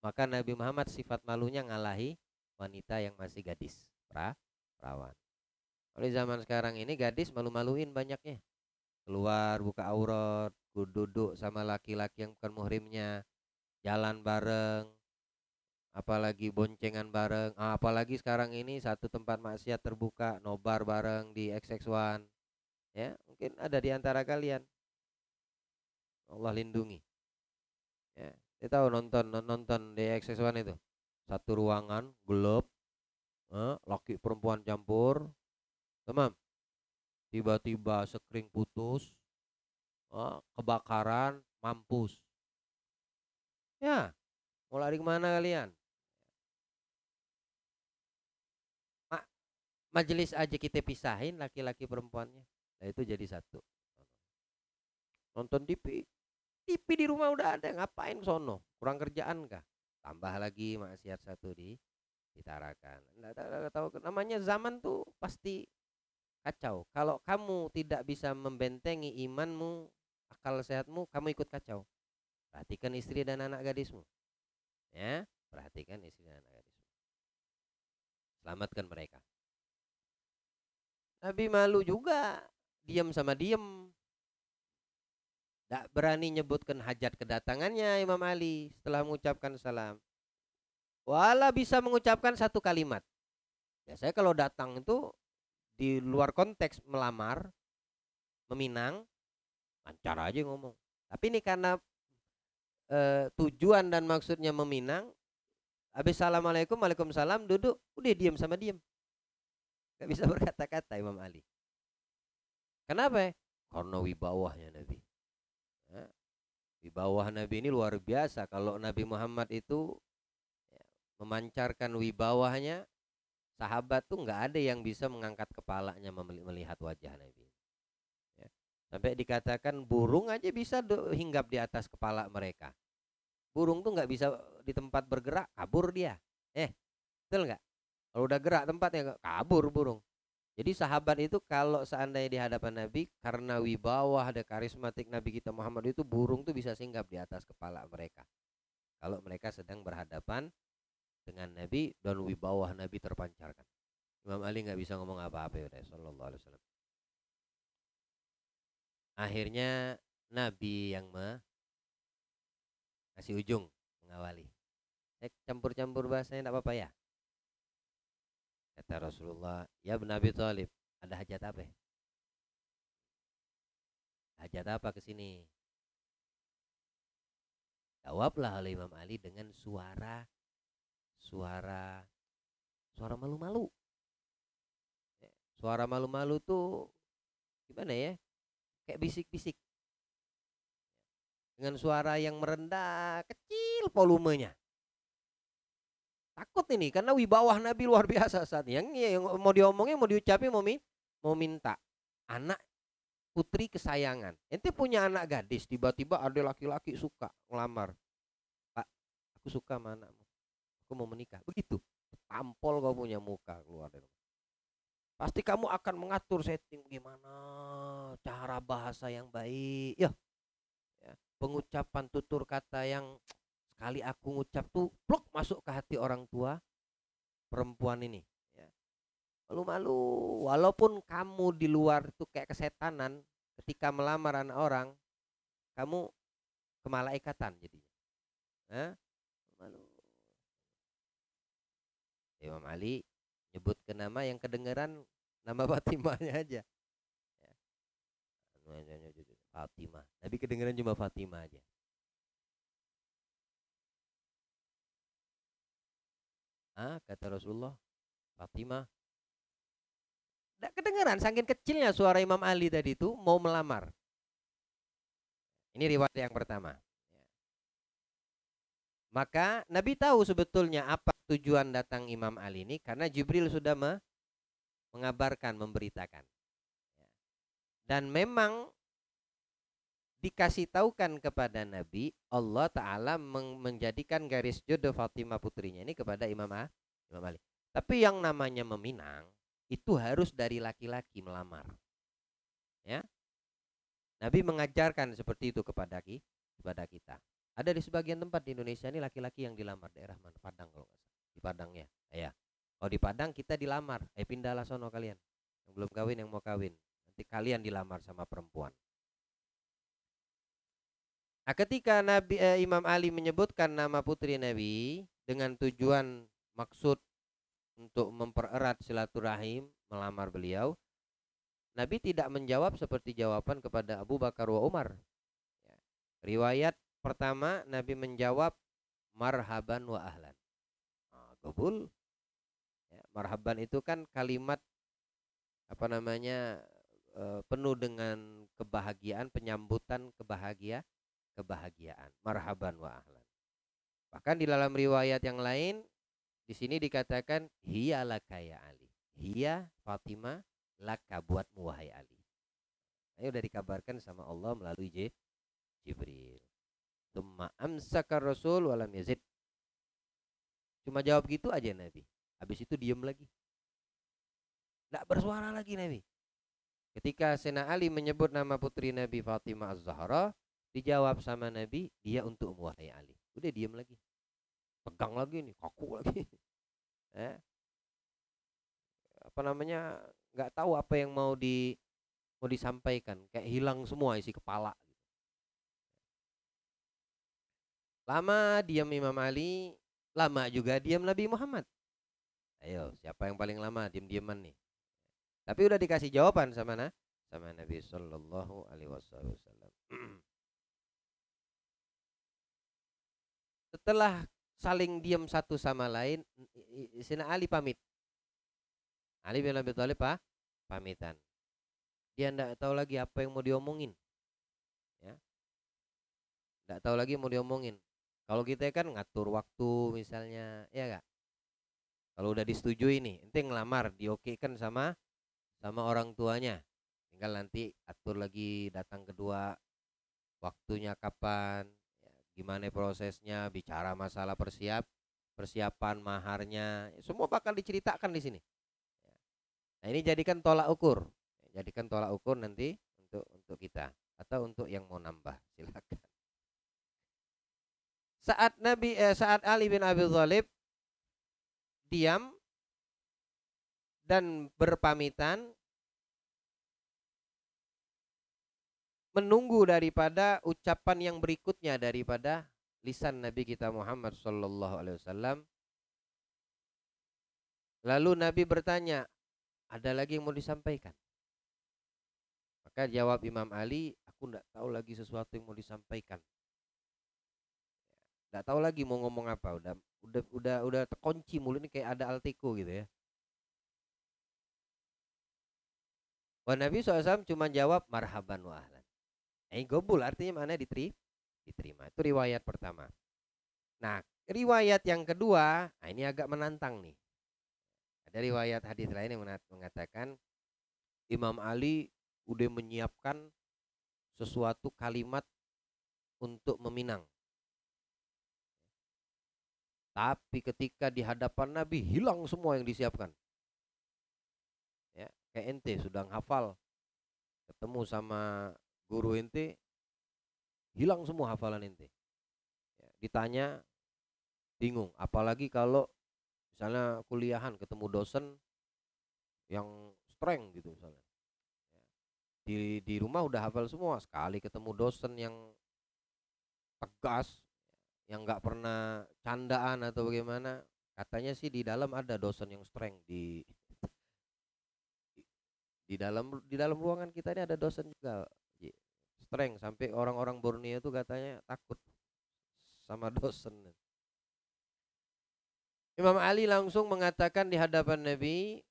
Speaker 1: maka Nabi Muhammad sifat malunya ngalahi wanita yang masih gadis, perawan. Kalau di zaman sekarang ini gadis malu-maluin banyaknya. Keluar buka aurat, duduk sama laki-laki yang bukan muhrimnya, jalan bareng, apalagi boncengan bareng. Apalagi sekarang ini satu tempat maksiat terbuka, nobar bareng di XX1. Ya, mungkin ada di antara kalian. Allah lindungi. Ya, saya tahu nonton di XX1 itu. Satu ruangan gelap, laki perempuan campur, teman. Tiba-tiba sekring putus, kebakaran, mampus. Ya, mau lari kemana kalian? Ma- Majelis aja kita pisahin laki-laki perempuannya. Nah itu jadi satu. Nonton TV, TV di rumah udah ada, ngapain sono? Kurang kerjaan kah? Tambah lagi maksiat satu ditarakan. Nggak tahu namanya zaman tuh pasti kacau. Kalau kamu tidak bisa membentengi imanmu, akal sehatmu, kamu ikut kacau. Perhatikan istri dan anak gadismu. Ya, perhatikan istri dan anak gadismu. Selamatkan mereka. Nabi malu juga, diam sama diam. Tak berani nyebutkan hajat kedatangannya Imam Ali setelah mengucapkan salam. Wala bisa mengucapkan satu kalimat. Biasanya kalau datang itu di luar konteks melamar, meminang, lancar aja ngomong. Tapi ini karena tujuan dan maksudnya meminang, habis assalamualaikum, waalaikumsalam, duduk, udah diam sama diam. Gak bisa berkata-kata Imam Ali. Kenapa? Karena wibawahnya Nabi. Ya, wibawah Nabi ini luar biasa. Kalau Nabi Muhammad itu ya, memancarkan wibawahnya, sahabat tuh nggak ada yang bisa mengangkat kepalanya melihat wajah Nabi. Ya. Sampai dikatakan burung aja bisa hinggap di atas kepala mereka. Burung tuh nggak bisa di tempat bergerak, kabur dia. Betul nggak? Kalau udah gerak tempatnya kabur burung. Jadi sahabat itu kalau seandainya di hadapan Nabi, karena wibawah ada karismatik Nabi kita Muhammad itu, burung tuh bisa singgap di atas kepala mereka. Kalau mereka sedang berhadapan dengan Nabi dan wibawah Nabi terpancarkan. Imam Ali nggak bisa ngomong apa-apa ya Sallallahu Alaihi Wasallam. Akhirnya Nabi yang kasih ujung mengawali. Campur-campur bahasanya tidak apa-apa ya. Kata Rasulullah, ya Ibn Abi Thalib, ada hajat apa? Hajat apa ke sini? Jawablah oleh Imam Ali dengan suara suara suara malu-malu. Suara malu-malu tuh gimana ya? Kayak bisik-bisik. Dengan suara yang merendah, kecil volumenya. Takut ini karena wibawah Nabi luar biasa saat yang mau diomongin, mau diucapin, mau minta anak putri kesayangan. Ente punya anak gadis, tiba-tiba ada laki-laki suka ngelamar. Pak, aku suka sama anakmu. Aku mau menikah. Begitu. Tampol kau punya muka keluar dari rumah. Pasti kamu akan mengatur setting gimana cara bahasa yang baik. Ya, pengucapan tutur kata yang sekali aku ngucap tuh plok masuk ke hati orang tua perempuan ini. Ya. Malu-malu. Walaupun kamu di luar tuh kayak kesetanan, ketika melamar anak orang, kamu kemalaikatan jadinya. Malu. Imam Ali nyebut ke nama yang kedengeran nama Fatimahnya aja. Fatimah. Tapi kedengeran cuma Fatimah aja. Kata Rasulullah, Fatimah. Nggak kedengeran, saking kecilnya suara Imam Ali tadi itu mau melamar. Ini riwayat yang pertama. Maka Nabi tahu sebetulnya apa tujuan datang Imam Ali ini karena Jibril sudah mengabarkan, memberitakan. Dan memang dikasih tahukan kepada Nabi, Allah Ta'ala menjadikan garis jodoh Fatimah putrinya ini kepada Imam Ali. Tapi yang namanya meminang itu harus dari laki-laki melamar. Ya, Nabi mengajarkan seperti itu kepada kita. Ada di sebagian tempat di Indonesia ini laki-laki yang dilamar, daerah mana? Padang kalau nggak salah. Di Padang ya. Ya. Kalau di Padang kita dilamar, pindahlah sono kalian. Yang belum kawin yang mau kawin. Nanti kalian dilamar sama perempuan. Nah, ketika Imam Ali menyebutkan nama putri Nabi dengan tujuan maksud untuk mempererat silaturahim melamar beliau, Nabi tidak menjawab seperti jawaban kepada Abu Bakar wa Umar. Ya. Riwayat pertama Nabi menjawab marhaban wa ahlan. Qabul. Ya, marhaban itu kan kalimat apa namanya penuh dengan kebahagiaan, penyambutan kebahagiaan. Marhaban wa ahlan. Bahkan di dalam riwayat yang lain di sini dikatakan hiya laka ya Ali. Hiya Fatimah laka buatmu wahai Ali. Ini sudah dikabarkan sama Allah melalui Jibril. Tsumma amsaka Rasul walam yazid. Cuma jawab gitu aja Nabi. Habis itu diem lagi. Tidak bersuara lagi Nabi. Ketika Sena Ali menyebut nama putri Nabi Fatimah Az-Zahra, dijawab sama Nabi, dia untuk wahai Ali. Udah diem lagi. Pegang lagi nih, kaku lagi. Apa namanya? Nggak tahu apa yang mau disampaikan. Kayak hilang semua isi kepala. Lama diam Imam Ali, lama juga diam Nabi Muhammad. Ayo, siapa yang paling lama diam-diaman nih? Tapi udah dikasih jawaban sama Nabi Sallallahu Alaihi Wasallam. Setelah saling diam satu sama lain, Sina Ali pamit. Ali bin Abi Thalib pamitan. Dia enggak tahu lagi apa yang mau diomongin. Ya. Enggak tahu lagi mau diomongin. Kalau kita kan ngatur waktu misalnya, ya enggak? Kalau udah disetujui nih, ente ngelamar, diokekan sama orang tuanya. Tinggal nanti atur lagi datang kedua, waktunya kapan, ya, gimana prosesnya, bicara masalah persiapan maharnya, semua bakal diceritakan di sini. Nah, ini jadikan tolak ukur. Jadikan tolak ukur nanti untuk kita atau untuk yang mau nambah, silakan. Saat Ali bin Abi Thalib diam dan berpamitan, menunggu daripada ucapan yang berikutnya daripada lisan Nabi kita Muhammad sallallahu alaihi wasallam. Lalu Nabi bertanya, ada lagi yang mau disampaikan? Maka jawab Imam Ali, aku tidak tahu lagi sesuatu yang mau disampaikan. Tidak tahu lagi mau ngomong apa. Udah terkunci mulut ini kayak ada altiko gitu ya. Wah, Nabi SAW cuma jawab marhaban wa ahlan. Gobul artinya mana diterima. Itu riwayat pertama. Nah, riwayat yang kedua, ini agak menantang nih. Ada riwayat hadis lain yang mengatakan Imam Ali udah menyiapkan sesuatu kalimat untuk meminang. Tapi ketika di hadapan Nabi hilang semua yang disiapkan. Ya, kayak ente sudah hafal, ketemu sama guru ente, hilang semua hafalan ente. Ya, ditanya bingung, apalagi kalau misalnya kuliahan ketemu dosen yang strength gitu misalnya. Ya, di rumah udah hafal semua, sekali ketemu dosen yang tegas, yang nggak pernah candaan atau bagaimana, katanya sih di dalam ada dosen yang strength di dalam ruangan kita ini ada dosen juga strength sampai orang-orang Borneo itu katanya takut sama dosen. Imam Ali langsung mengatakan di hadapan Nabi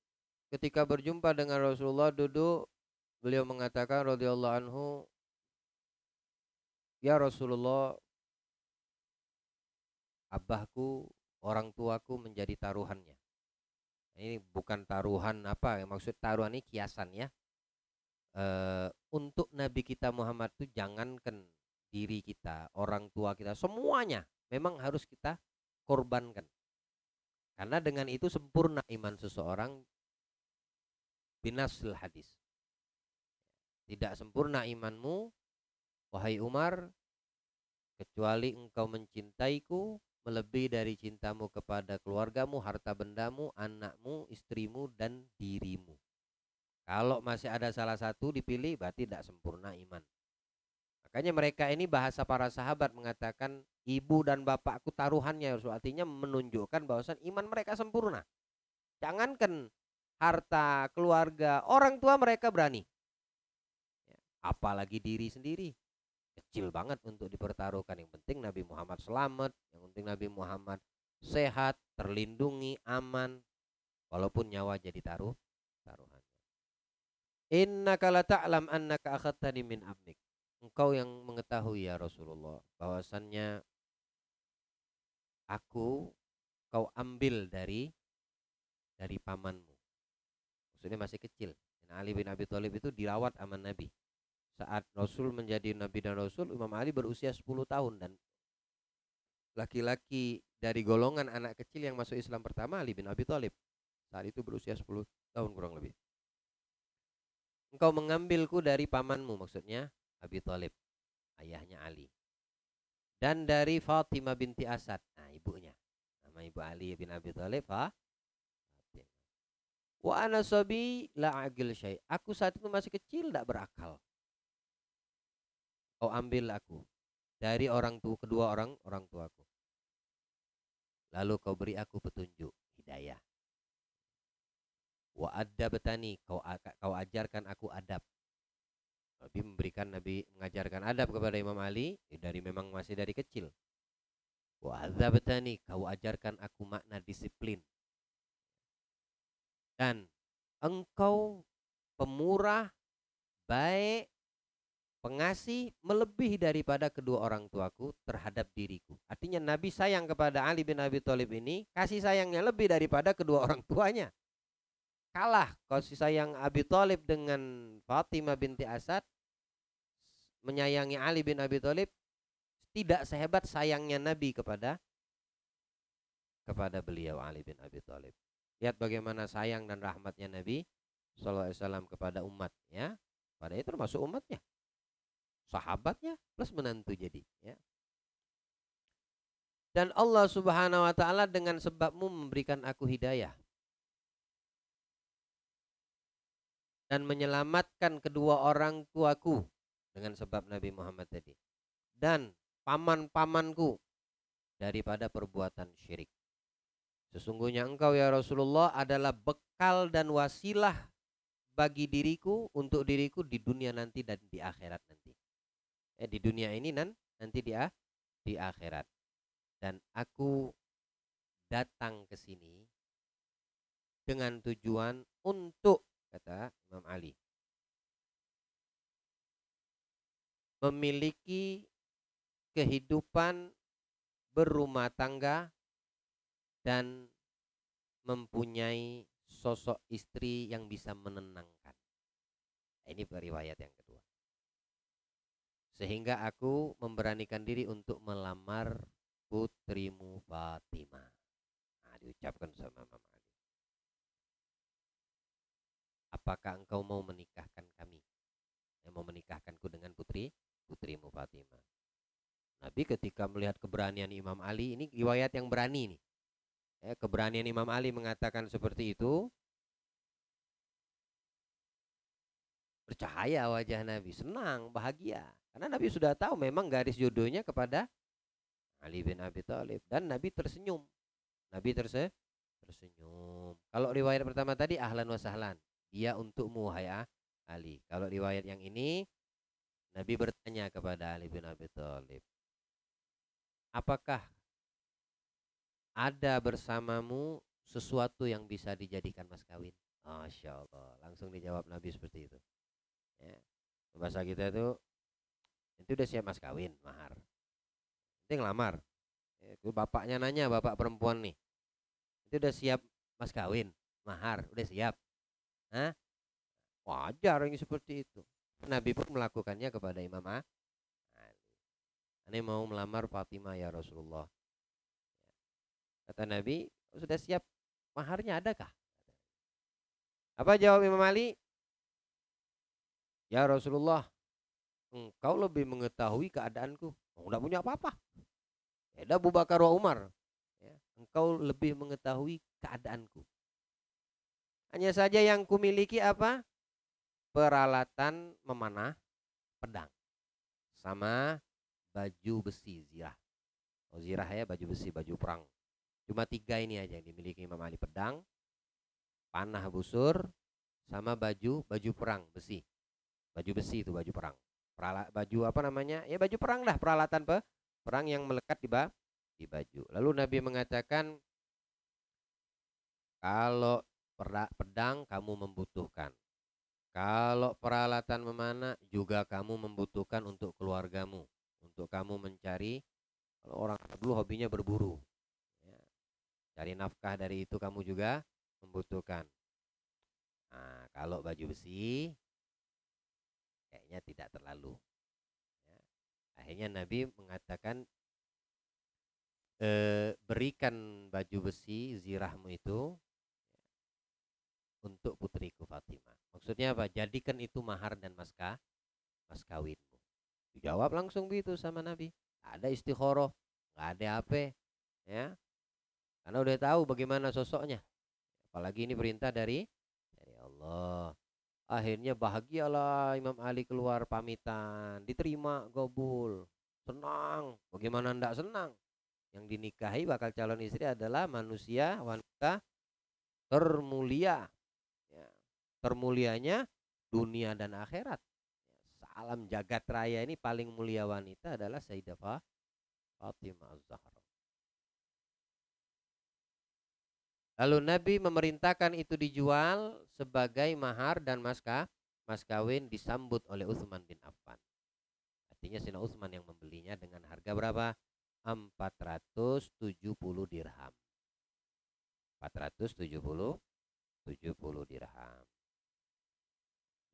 Speaker 1: ketika berjumpa dengan Rasulullah duduk, beliau mengatakan radhiyallahu anhu, ya Rasulullah, abahku, orang tuaku menjadi taruhannya. Ini bukan taruhan apa, maksud taruhan ini kiasan ya. Untuk Nabi kita Muhammad itu jangankan diri kita, orang tua kita, semuanya memang harus kita korbankan. Karena dengan itu sempurna iman seseorang binasil hadis. Tidak sempurna imanmu, wahai Umar, kecuali engkau mencintaiku melebihi dari cintamu kepada keluargamu, harta bendamu, anakmu, istrimu, dan dirimu. Kalau masih ada salah satu dipilih berarti tidak sempurna iman. Makanya mereka ini bahasa para sahabat mengatakan ibu dan bapakku taruhannya ya Rasul. Artinya menunjukkan bahwasan iman mereka sempurna. Jangankan harta, keluarga, orang tua mereka berani. Apalagi diri sendiri. Kecil banget untuk dipertaruhkan. Yang penting Nabi Muhammad selamat. Yang penting Nabi Muhammad sehat, terlindungi, aman. Walaupun nyawa jadi taruhan. Innaka la ta'lam annaka akhadtani min abnik. Engkau yang mengetahui ya Rasulullah bahwasannya aku kau ambil dari pamanmu. Maksudnya masih kecil. Ali bin Abi Thalib itu dirawat sama Nabi. Saat Rasul menjadi Nabi dan Rasul, Imam Ali berusia 10 tahun dan laki-laki dari golongan anak kecil yang masuk Islam pertama Ali bin Abi Thalib. Saat itu berusia 10 tahun kurang lebih. Engkau mengambilku dari pamanmu, maksudnya Abi Thalib, ayahnya Ali. Dan dari Fatimah binti Asad, nah ibunya. Nama ibu Ali bin Abi Thalib, wa ana sabi la aqil syai. Aku saat itu masih kecil, tidak berakal. Kau ambil aku dari kedua orang tuaku. Lalu kau beri aku petunjuk, hidayah. Wa adabtani, kau ajarkan aku adab. Nabi mengajarkan adab kepada Imam Ali dari memang masih dari kecil. Wa adzabtani, kau ajarkan aku makna disiplin. Dan engkau pemurah, baik, pengasih melebihi daripada kedua orang tuaku terhadap diriku. Artinya Nabi sayang kepada Ali bin Abi Thalib ini, kasih sayangnya lebih daripada kedua orang tuanya. Kalah kasih sayang Abi Thalib dengan Fatimah binti Asad, menyayangi Ali bin Abi Thalib tidak sehebat sayangnya Nabi kepada beliau Ali bin Abi Thalib. Lihat bagaimana sayang dan rahmatnya Nabi SAW kepada umat, ya. Pada itu termasuk umatnya, sahabatnya plus menantu jadi, ya. Dan Allah Subhanahu wa taala dengan sebabmu memberikan aku hidayah dan menyelamatkan kedua orang tuaku dengan sebab Nabi Muhammad tadi. Dan paman-pamanku daripada perbuatan syirik. Sesungguhnya engkau ya Rasulullah adalah bekal dan wasilah bagi diriku, untuk diriku di dunia nanti dan di akhirat nanti. Di dunia ini nanti di akhirat. Dan aku datang ke sini dengan tujuan untuk, kata Imam Ali, memiliki kehidupan berumah tangga dan mempunyai sosok istri yang bisa menenangkan. Ini riwayat yang kedua. Sehingga aku memberanikan diri untuk melamar putrimu Fatimah. Nah, diucapkan sama Imam Ali. Apakah engkau mau menikahkan kami? Mau menikahkanku dengan putrimu Fatimah. Nabi ketika melihat keberanian Imam Ali, ini riwayat yang berani nih. Keberanian Imam Ali mengatakan seperti itu, bercahaya wajah Nabi, senang, bahagia. Karena Nabi sudah tahu memang garis jodohnya kepada Ali bin Abi Thalib. Dan Nabi tersenyum. Nabi tersenyum. Kalau riwayat pertama tadi ahlan wa sahlan, dia untukmu hai Ali. Kalau riwayat yang ini, Nabi bertanya kepada Ali bin Abi Thalib, apakah ada bersamamu sesuatu yang bisa dijadikan mas kawin? Masya Allah, langsung dijawab Nabi seperti itu, ya. Bahasa kita itu udah siap mas kawin, mahar. Nanti ngelamar, itu bapaknya nanya, bapak perempuan nih, itu udah siap mas kawin, mahar, udah siap? Hah? Wajar yang seperti itu. Nabi pun melakukannya kepada Imam Ali. Ini mau melamar Fatimah ya Rasulullah. Kata Nabi, sudah siap maharnya, adakah? Apa jawab Imam Ali? Ya Rasulullah, engkau lebih mengetahui keadaanku. Enggak punya apa-apa. Ya Abu Bakar wa Umar, ya, engkau lebih mengetahui keadaanku. Hanya saja yang kumiliki apa? peralatan memanah pedang sama baju besi zirah. Oh, zirah ya, baju besi, baju perang. Cuma 3 ini aja yang dimiliki Imam Ali: pedang, panah busur, sama baju perang besi. Baju besi itu baju perang. Baju apa namanya? Ya baju perang lah, peralatan perang yang melekat di baju. Lalu Nabi mengatakan, kalau pedang kamu membutuhkan. Kalau peralatan memanah juga kamu membutuhkan untuk keluargamu. Untuk kamu mencari, kalau orang dulu hobinya berburu. Ya, cari nafkah dari itu kamu juga membutuhkan. Nah, kalau baju besi kayaknya tidak terlalu. Ya. Akhirnya Nabi mengatakan, berikan baju besi zirahmu itu untuk putriku Fatimah. Maksudnya apa? Jadikan itu mahar dan mas kawinmu. Dijawab langsung begitu sama Nabi. Nggak ada istikharah, nggak ada apa, ya. Karena udah tahu bagaimana sosoknya. Apalagi ini perintah dari Allah. Akhirnya bahagialah Imam Ali, keluar pamitan, diterima gobul, senang. Bagaimana ndak senang? Yang dinikahi bakal calon istri adalah manusia, wanita termulia, ya. Termulianya dunia dan akhirat. Salam jagat raya ini paling mulia wanita adalah Sayyidah Fatimah Az-Zahra. Lalu Nabi memerintahkan itu dijual sebagai mahar dan mas kawin, disambut oleh Utsman bin Affan. Artinya Sayyidina Utsman yang membelinya dengan harga berapa? 470 dirham. 470 dirham.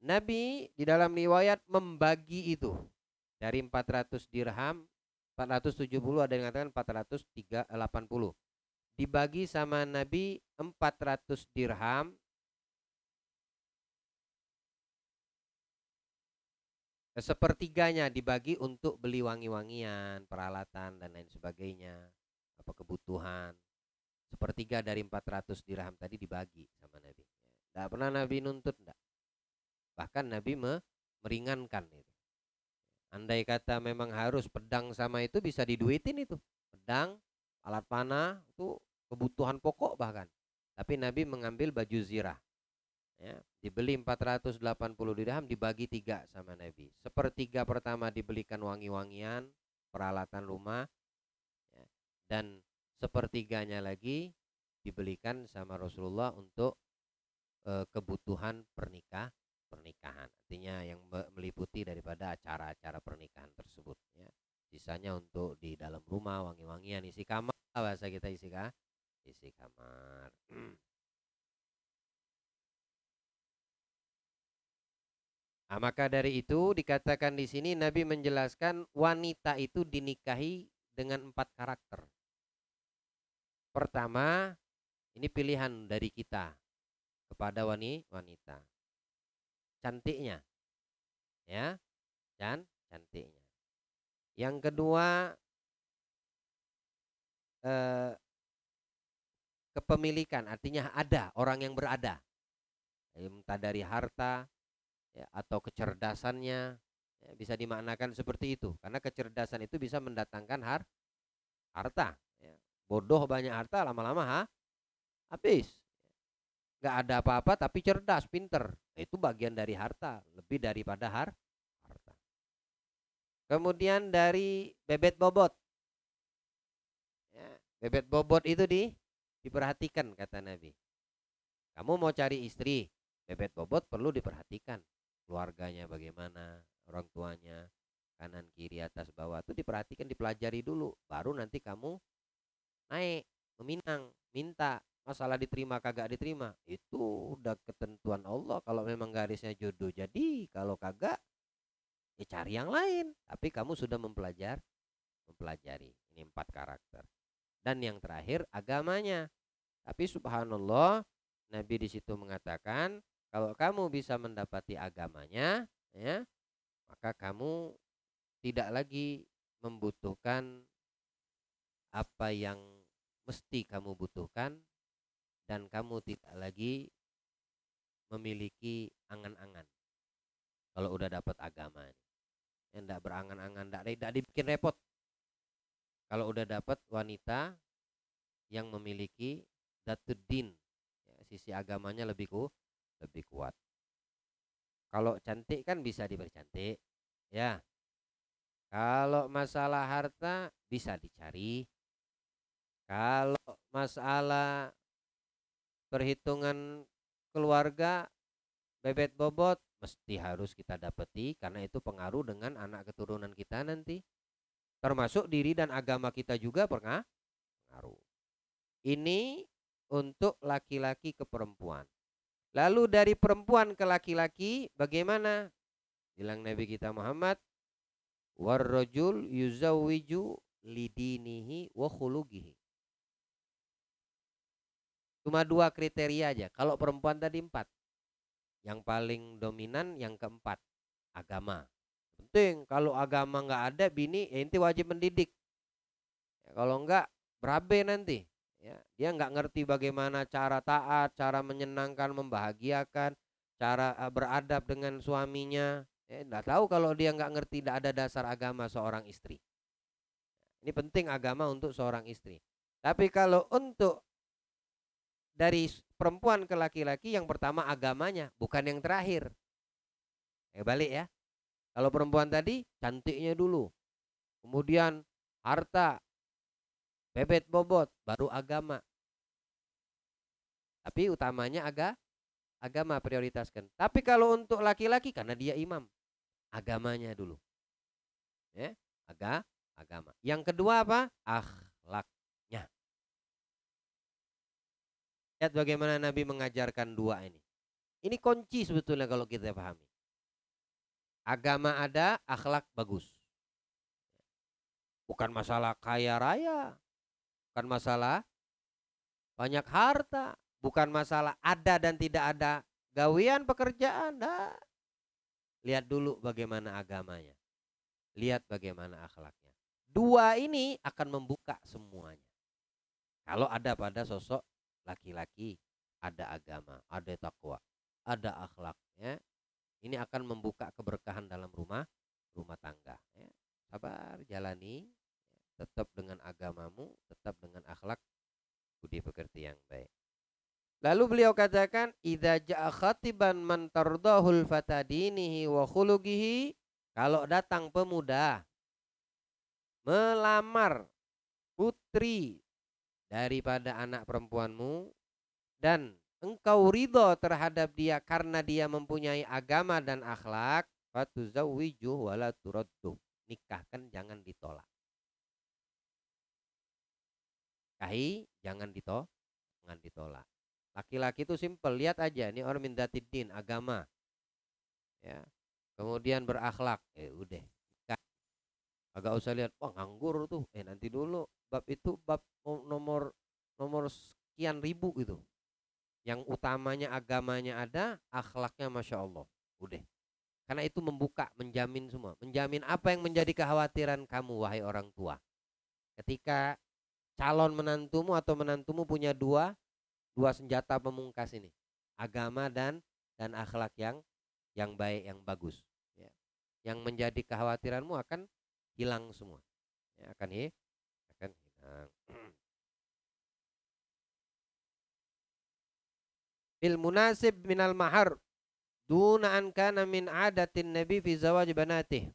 Speaker 1: Nabi di dalam riwayat membagi itu dari 400 dirham, 470, ada yang mengatakan 480. Dibagi sama Nabi 400 dirham sepertiganya dibagi untuk beli wangi-wangian, peralatan dan lain sebagainya, apa kebutuhan. Sepertiga dari 400 dirham tadi dibagi sama Nabi. Tidak pernah Nabi nuntut, enggak. Bahkan Nabi meringankan itu. Andai kata memang harus pedang sama itu, bisa diduitin itu. Pedang, alat panah itu kebutuhan pokok bahkan. Tapi Nabi mengambil baju zirah. Ya, dibeli 480 dirham, dibagi 3 sama Nabi. Sepertiga pertama dibelikan wangi-wangian, peralatan rumah, ya, dan sepertiganya lagi dibelikan sama Rasulullah untuk kebutuhan pernikahan. Artinya yang meliputi daripada acara-acara pernikahan tersebut, ya. Sisanya untuk di dalam rumah, wangi-wangian, isi kamar, bahasa kita isi kamar. Nah, maka dari itu dikatakan di sini Nabi menjelaskan wanita itu dinikahi dengan 4 karakter. Pertama, ini pilihan dari kita kepada wanita. Cantiknya, ya, cantiknya. Yang kedua, kepemilikan, artinya ada orang yang berada, entah dari harta, ya, atau kecerdasannya, ya, bisa dimaknakan seperti itu. Karena kecerdasan itu bisa mendatangkan harta, ya. Bodoh banyak harta, lama-lama habis. Nggak ada apa-apa tapi cerdas, pinter, itu bagian dari harta, lebih daripada harta. Kemudian dari bebet bobot, ya, bebet bobot itu diperhatikan kata Nabi. Kamu mau cari istri, bebet bobot perlu diperhatikan. Keluarganya bagaimana, orang tuanya, kanan kiri atas bawah, itu diperhatikan, dipelajari dulu. Baru nanti kamu naik, meminang, minta. Masalah diterima kagak diterima, itu udah ketentuan Allah. Kalau memang garisnya jodoh jadi, kalau kagak ya cari yang lain. Tapi kamu sudah mempelajari. Ini 4 karakter. Dan yang terakhir agamanya. Tapi subhanallah, Nabi di situ mengatakan, kalau kamu bisa mendapati agamanya, ya, maka kamu tidak lagi membutuhkan apa yang mesti kamu butuhkan, dan kamu tidak lagi memiliki angan-angan. kalau udah dapat agama ini. Enggak berangan-angan, enggak dibikin repot. Kalau udah dapat wanita yang memiliki datuddin, ya, sisi agamanya lebih kuat. Kalau cantik kan bisa dipercantik, ya. Kalau masalah harta bisa dicari. Kalau masalah perhitungan keluarga, bebet bobot mesti harus kita dapati karena itu pengaruh dengan anak keturunan kita nanti. Termasuk diri dan agama kita juga pengaruh. Ini untuk laki-laki ke perempuan. Lalu dari perempuan ke laki-laki bagaimana? Bilang Nabi kita Muhammad, warrajul yuzawwiju lidinihi wa khuluqihi. Cuma 2 kriteria aja. Kalau perempuan tadi 4. Yang paling dominan yang keempat, agama. Penting, kalau agama nggak ada bini, ya inti wajib mendidik. Ya, kalau enggak berabe nanti. Ya, dia nggak ngerti bagaimana cara taat, cara menyenangkan, membahagiakan, cara beradab dengan suaminya. Ya, nggak tahu kalau dia nggak ngerti, tidak ada dasar agama seorang istri. Ini penting agama untuk seorang istri. Tapi kalau untuk dari perempuan ke laki-laki, yang pertama agamanya, bukan yang terakhir. Balik ya. Kalau perempuan tadi cantiknya dulu, kemudian harta, bebet bobot, baru agama. Tapi utamanya agama prioritaskan. Tapi kalau untuk laki-laki karena dia imam, agamanya dulu. Ya, agama. Yang kedua apa? Akhlaknya. Lihat bagaimana Nabi mengajarkan 2 ini. Ini kunci sebetulnya kalau kita pahami. Agama ada, akhlak bagus. Bukan masalah kaya raya, bukan masalah banyak harta, bukan masalah ada dan tidak ada gawean pekerjaan. Dah. Lihat dulu bagaimana agamanya. Lihat bagaimana akhlaknya. 2 ini akan membuka semuanya. Kalau ada pada sosok laki-laki, ada agama, ada takwa, ada akhlaknya, ini akan membuka keberkahan dalam rumah tangga. Ya. Sabar, jalani, tetap dengan agamamu, tetap dengan akhlak budi pekerti yang baik. Lalu beliau katakan, idza ja'a khatiban man tardahul fatadinihi wa khuluqihi, kalau datang pemuda melamar putri daripada anak perempuanmu dan engkau ridho terhadap dia karena dia mempunyai agama dan akhlak, fatuzawwijuh wala turadduh. Nikahkan, jangan ditolak. Kahi, jangan ditolak. Laki-laki itu simpel, lihat aja ini orang min dzatiddin, agama. Ya. Kemudian berakhlak, udah. Agak usah lihat, wah nganggur tuh. Nanti dulu, bab itu bab nomor sekian ribu gitu. Yang utamanya agamanya ada, akhlaknya Masya Allah. Udah. Karena itu membuka, menjamin semua. Menjamin apa yang menjadi kekhawatiran kamu, wahai orang tua. Ketika calon menantumu atau menantumu punya dua senjata pemungkas ini. Agama dan akhlak yang baik, yang bagus. Ya. Yang menjadi kekhawatiranmu akan hilang semua. Ya, akan hilang. Bil munasib minal mahar duna an kana min adatin nabi fi zawaj banatih.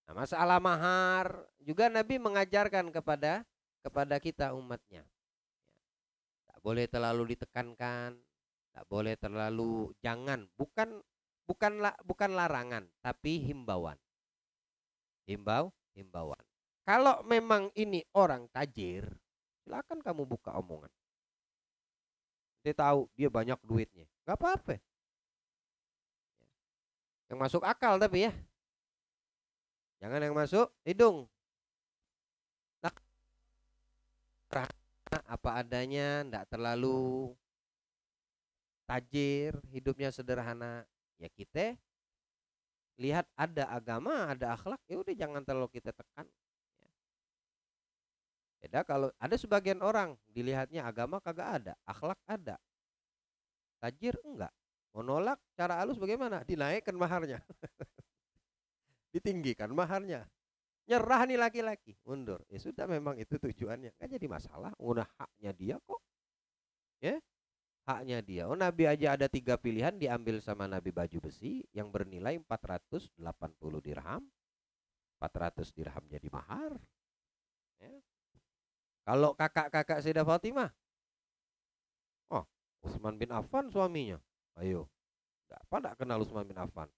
Speaker 1: Nah, masalah mahar juga Nabi mengajarkan kepada kita umatnya. Tak boleh terlalu ditekankan, tak boleh terlalu, jangan, bukan larangan, tapi himbauan. Himbauan. Kalau memang ini orang tajir, silakan kamu buka omongan. Dia tahu dia banyak duitnya, nggak apa-apa. Yang masuk akal tapi ya, jangan yang masuk hidung. Nah, apa adanya, nggak terlalu tajir, hidupnya sederhana. Ya kita lihat ada agama, ada akhlak, ya udah jangan terlalu kita tekan. Beda kalau ada sebagian orang dilihatnya agama kagak ada, akhlak ada, tajir enggak. Mau nolak cara halus bagaimana? Dinaikkan maharnya, ditinggikan maharnya. Nyerah nih laki-laki, mundur. Ya sudah, memang itu tujuannya. Kan jadi masalah, udah haknya dia kok. Ya, haknya dia. Oh, Nabi aja ada 3 pilihan, diambil sama Nabi baju besi yang bernilai 480 dirham. 400 dirham jadi mahar. Ya. Kalau kakak-kakak Sayyidah Fatimah, oh, Utsman bin Affan suaminya. Ayo, enggak kenal Utsman bin Affan?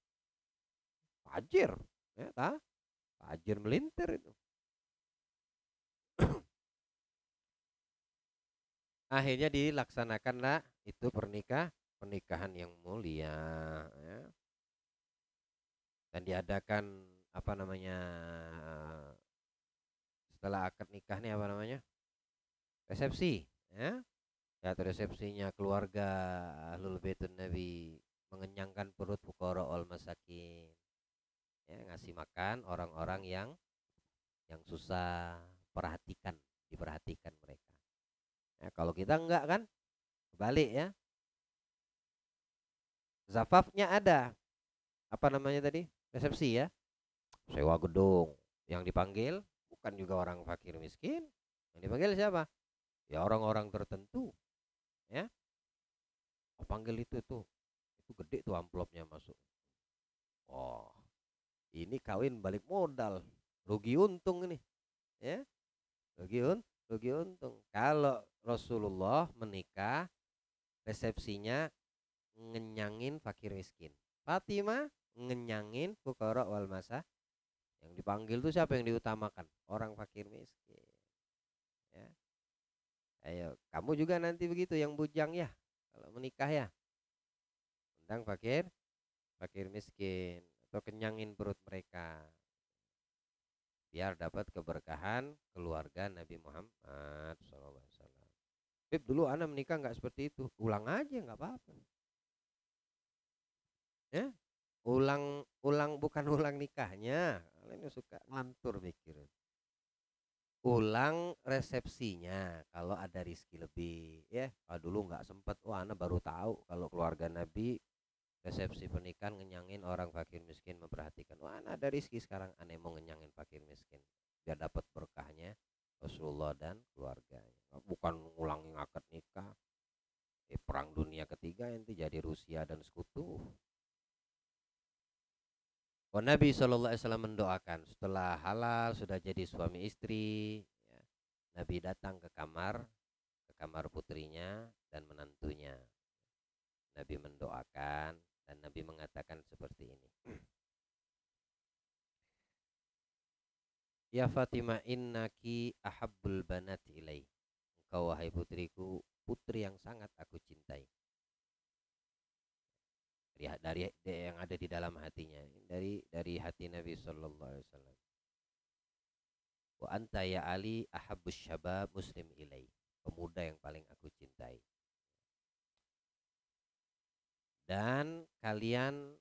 Speaker 1: Fajir, ya, fajir melintir itu. Akhirnya dilaksanakanlah itu pernikahan yang mulia, ya. Dan diadakan apa namanya, setelah akad nikah nih apa namanya, resepsi, ya. Ya, resepsinya keluarga Ahlul Baitun Nabi mengenyangkan perut fuqara wal masakin, ya, ngasih makan orang-orang yang susah, diperhatikan mereka. Ya, kalau kita enggak kan, balik ya. Zafafnya ada, apa namanya tadi, resepsi ya, sewa gedung. Yang dipanggil bukan juga orang fakir miskin, yang dipanggil siapa? Ya orang-orang tertentu, ya. Oh, panggil itu gede tuh amplopnya masuk. Oh, ini kawin balik modal, rugi untung ini, ya. Rugi untung. Kalau Rasulullah menikah, resepsinya ngenyangin fakir miskin. Fatimah ngenyangin fuqara wal masa. Yang dipanggil tuh siapa yang diutamakan? Orang fakir miskin. Ya. Ayo, kamu juga nanti begitu yang bujang ya. Kalau menikah ya, undang fakir miskin atau kenyangin perut mereka. Biar dapat keberkahan keluarga Nabi Muhammad SAW. Beb, dulu anak menikah nggak seperti itu. Ulang aja nggak apa-apa. Ya, ulang bukan ulang nikahnya. Kalian suka ngantur mikir. Ulang resepsinya kalau ada rizki lebih, ya. Kalau dulu nggak sempet, wah anak baru tahu kalau keluarga Nabi resepsi pernikahan ngenyangin orang fakir miskin, memperhatikan. Wah, anak ada rizki sekarang, aneh mau ngenyangin fakir miskin biar dapat berkahnya Rasulullah dan keluarganya. Bukan ngulangin akad nikah. Perang dunia ketiga nanti jadi Rusia dan sekutu. Oh, Nabi SAW mendoakan setelah halal sudah jadi suami istri, ya, Nabi datang ke kamar putrinya dan menantunya. Nabi mendoakan dan Nabi mengatakan seperti ini. Ya Fatimah, innaki ahabbul banat ilai. Engkau wahai putriku, putri yang sangat aku cintai. Dari yang ada di dalam hatinya, dari hati Nabi sallallahu alaihi wasallam. Wa anta ya Ali ahabbus syabab muslim ilai. Pemuda yang paling aku cintai. Dan kalian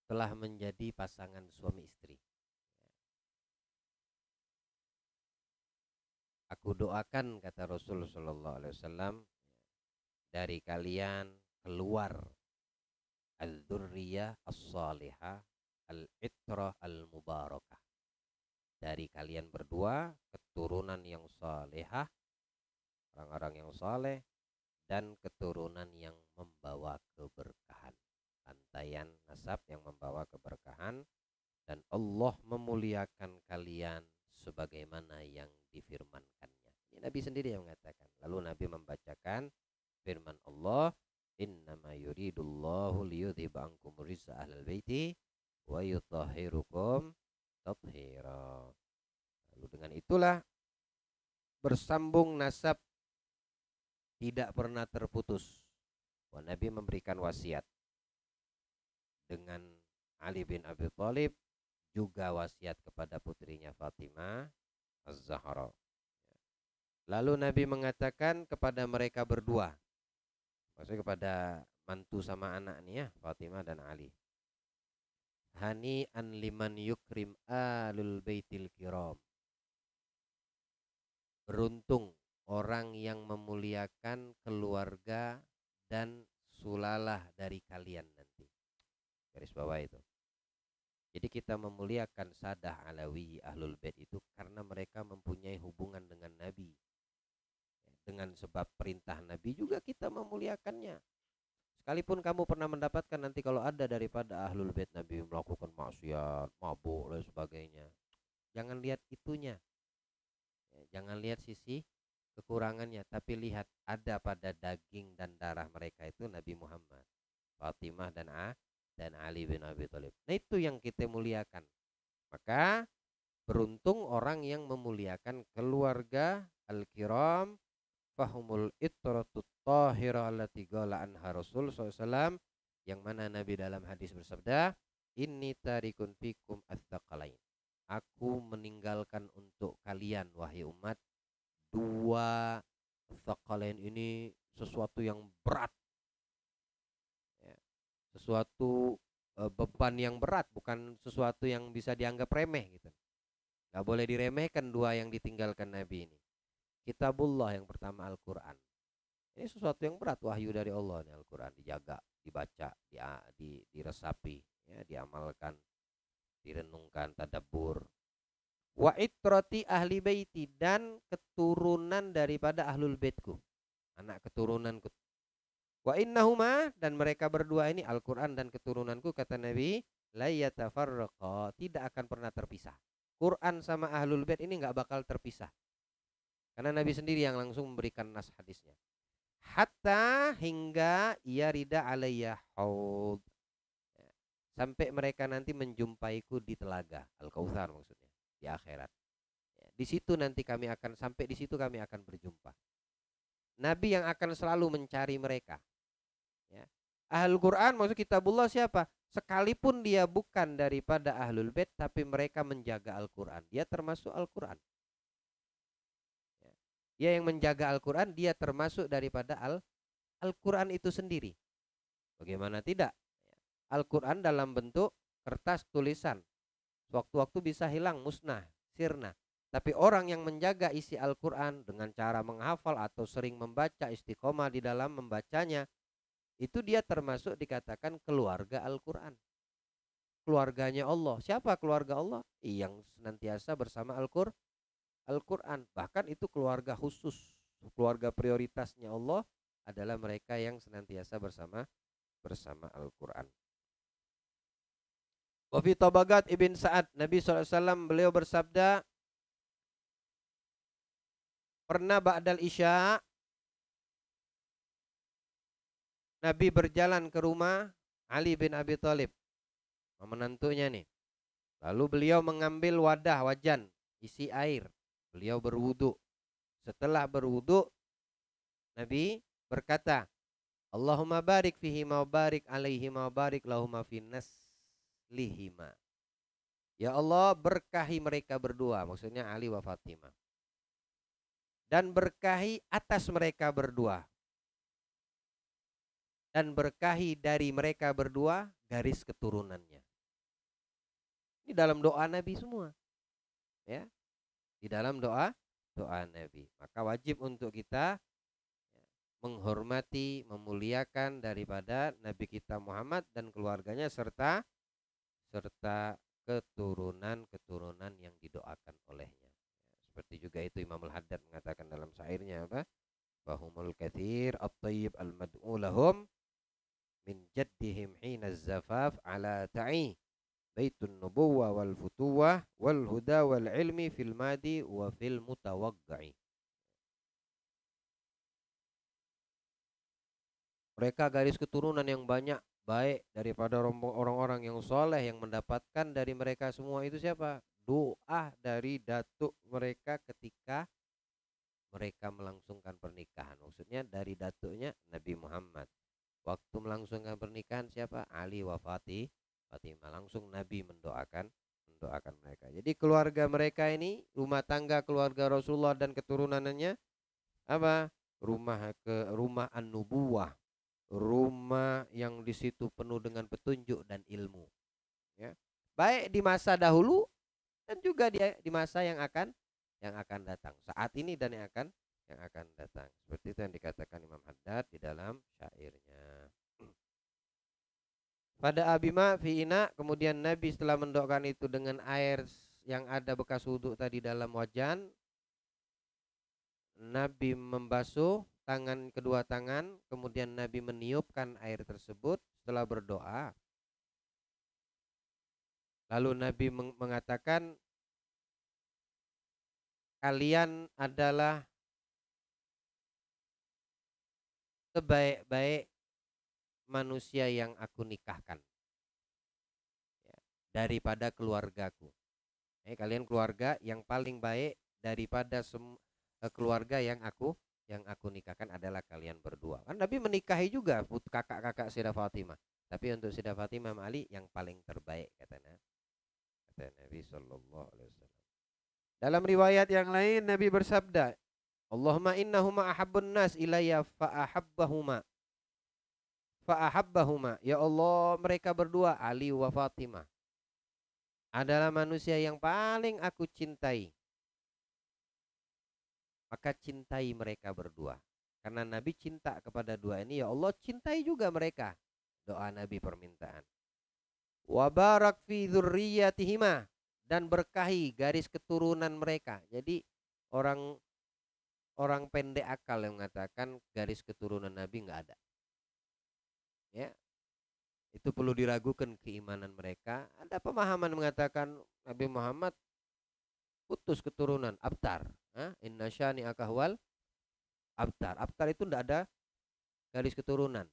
Speaker 1: telah menjadi pasangan suami istri. Aku doakan, kata Rasul sallallahu alaihi wasallam, dari kalian keluar al-dzurriyyah as-salihah al-itrah al-mubarakah. Dari kalian berdua keturunan yang salihah, orang-orang yang saleh, dan keturunan yang membawa keberkahan, rantaian nasab yang membawa keberkahan, dan Allah memuliakan kalian sebagaimana yang difirmankannya. Ini Nabi sendiri yang mengatakan. Lalu Nabi membacakan firman Allah, innama yuridullahu liyudhiba ankum rizza ahlal baiti wa yutahhirukum tathira. Lalu dengan itulah bersambung nasab tidak pernah terputus. Nabi memberikan wasiat dengan Ali bin Abi Thalib, juga wasiat kepada putrinya Fatimah Az-Zahra. Lalu Nabi mengatakan kepada mereka berdua, maksudnya kepada mantu sama anak nih ya, Fatimah dan Ali. Hani an liman yukrim alul baitil kiram. Beruntung orang yang memuliakan keluarga dan sulalah dari kalian nanti. Garis bawah itu. Jadi kita memuliakan Sadah Alawi Ahlul Bait itu karena mereka mempunyai hubungan dengan Nabi. Dengan sebab perintah Nabi juga kita memuliakannya. Sekalipun kamu pernah mendapatkan nanti kalau ada daripada Ahlul Bait Nabi melakukan maksiat, mabuk dan sebagainya. Jangan lihat itunya. Jangan lihat sisi kekurangannya, tapi lihat ada pada daging dan darah mereka itu Nabi Muhammad, Fatimah dan Ali bin Abi Thalib. Nah itu yang kita muliakan. Maka beruntung orang yang memuliakan keluarga al-kiram, fahumul ittratut tahira allati qala anha Rasul SAW, yang mana Nabi dalam hadis bersabda, inni tarikun fikum ats-tsaqalain. Aku meninggalkan untuk kalian wahai umat dua tsaqalain ini, sesuatu yang berat, ya, sesuatu beban yang berat, bukan sesuatu yang bisa dianggap remeh gitu. Gak boleh diremehkan dua yang ditinggalkan Nabi ini. Kitabullah yang pertama Al-Quran. Ini sesuatu yang berat, wahyu dari Allah nih, Al-Quran dijaga, dibaca, diresapi, ya, diamalkan, direnungkan, tadabbur. Wa itrati ahli baiti, dan keturunan daripada ahlul baitku, anak keturunanku. Wa innahuma, dan mereka berdua ini Al-Quran dan keturunanku, kata Nabi, la yatafarraqa, tidak akan pernah terpisah. Quran sama ahlul bait ini nggak bakal terpisah. Karena Nabi sendiri yang langsung memberikan nas hadisnya. Hatta, hingga yarida alayya haud, sampai mereka nanti menjumpaiku di telaga Al-Kautsar, maksudnya di akhirat. Ya, di situ nanti kami akan sampai, di situ kami akan berjumpa. Nabi yang akan selalu mencari mereka. Ya. Ahlul Quran maksud kitabullah siapa? Sekalipun dia bukan daripada ahlul bait, tapi mereka menjaga Al-Quran. Dia termasuk Al-Quran. Ya. Dia yang menjaga Al-Quran, dia termasuk daripada Al-Quran itu sendiri. Bagaimana tidak? Al-Quran dalam bentuk kertas tulisan, sewaktu-waktu bisa hilang, musnah, sirna. Tapi orang yang menjaga isi Al-Quran dengan cara menghafal atau sering membaca, istiqomah di dalam membacanya, itu dia termasuk dikatakan keluarga Al-Quran, keluarganya Allah. Siapa keluarga Allah? Yang senantiasa bersama Al-Quran. Bahkan itu keluarga khusus, keluarga prioritasnya Allah adalah mereka yang senantiasa bersama Al-Quran. Wafi Tabagat Ibn Sa'ad, Nabi SAW beliau bersabda, pernah ba'dal isya Nabi berjalan ke rumah Ali bin Abi Thalib, menantunya nih. Lalu beliau mengambil wajan isi air. Beliau berwudu. Setelah berwudu, Nabi berkata, Allahumma barik fihi ma barik alaihi ma barik lahuma finnas lihima. Ya Allah, berkahi mereka berdua, maksudnya Ali wa Fatimah, dan berkahi atas mereka berdua, dan berkahi dari mereka berdua garis keturunannya. Ini dalam doa Nabi semua, ya, di dalam doa Nabi. Maka wajib untuk kita menghormati, memuliakan daripada Nabi kita Muhammad dan keluarganya, serta keturunan yang didoakan olehnya. Seperti juga itu Imam Al-Haddad mengatakan dalam syairnya apa? Bahumul kathir at-tayyib al-mad'u lahum min jaddihim hina zafaf ala ta'i baitun nubuwah wal futuwah wal huda wal ilmi fil madi wa fil mutawaggai. Mereka garis keturunan yang banyak, baik daripada orang-orang yang soleh, yang mendapatkan dari mereka semua itu siapa? Doa dari datuk mereka ketika mereka melangsungkan pernikahan. Maksudnya dari datuknya Nabi Muhammad. Waktu melangsungkan pernikahan siapa? Ali wa Fatimah. Langsung Nabi mendoakan mereka. Jadi keluarga mereka ini, rumah tangga keluarga Rasulullah dan keturunannya apa? Rumah an-nubuwah. Rumah yang di situ penuh dengan petunjuk dan ilmu, ya, baik di masa dahulu dan juga di masa yang akan datang, saat ini dan yang akan datang. Seperti itu yang dikatakan Imam Haddad di dalam syairnya. pada abima fi ina, kemudian Nabi setelah mendoakan itu dengan air yang ada bekas wudhu tadi dalam wajan, Nabi membasuh tangan, kedua tangan, kemudian Nabi meniupkan air tersebut setelah berdoa. Lalu Nabi mengatakan, kalian adalah sebaik-baik manusia yang aku nikahkan, ya, daripada keluargaku. Kalian keluarga yang paling baik daripada keluarga yang aku nikahkan adalah kalian berdua. Kan Nabi menikahi juga kakak-kakak Sayyidah Fatimah. Tapi untuk Sayyidah Fatimah Ali yang paling terbaik, kata Nabi Sallallahu Alaihi Wasallam. Dalam riwayat yang lain Nabi bersabda, Allahumma innahuma ahabbun nas ilayya fa'ahabbahuma. Ya Allah, mereka berdua Ali wa Fatimah adalah manusia yang paling aku cintai. Maka cintai mereka berdua. Karena Nabi cinta kepada dua ini, ya Allah cintai juga mereka. Doa Nabi permintaan. Wa barak fi dzurriyyatihima, dan berkahi garis keturunan mereka. Jadi orang orang pendek akal yang mengatakan garis keturunan Nabi nggak ada. Ya, itu perlu diragukan keimanan mereka. Ada pemahaman mengatakan Nabi Muhammad putus keturunan, abtar. Inna syani akahwal abtar. Abtar itu tidak ada garis keturunan.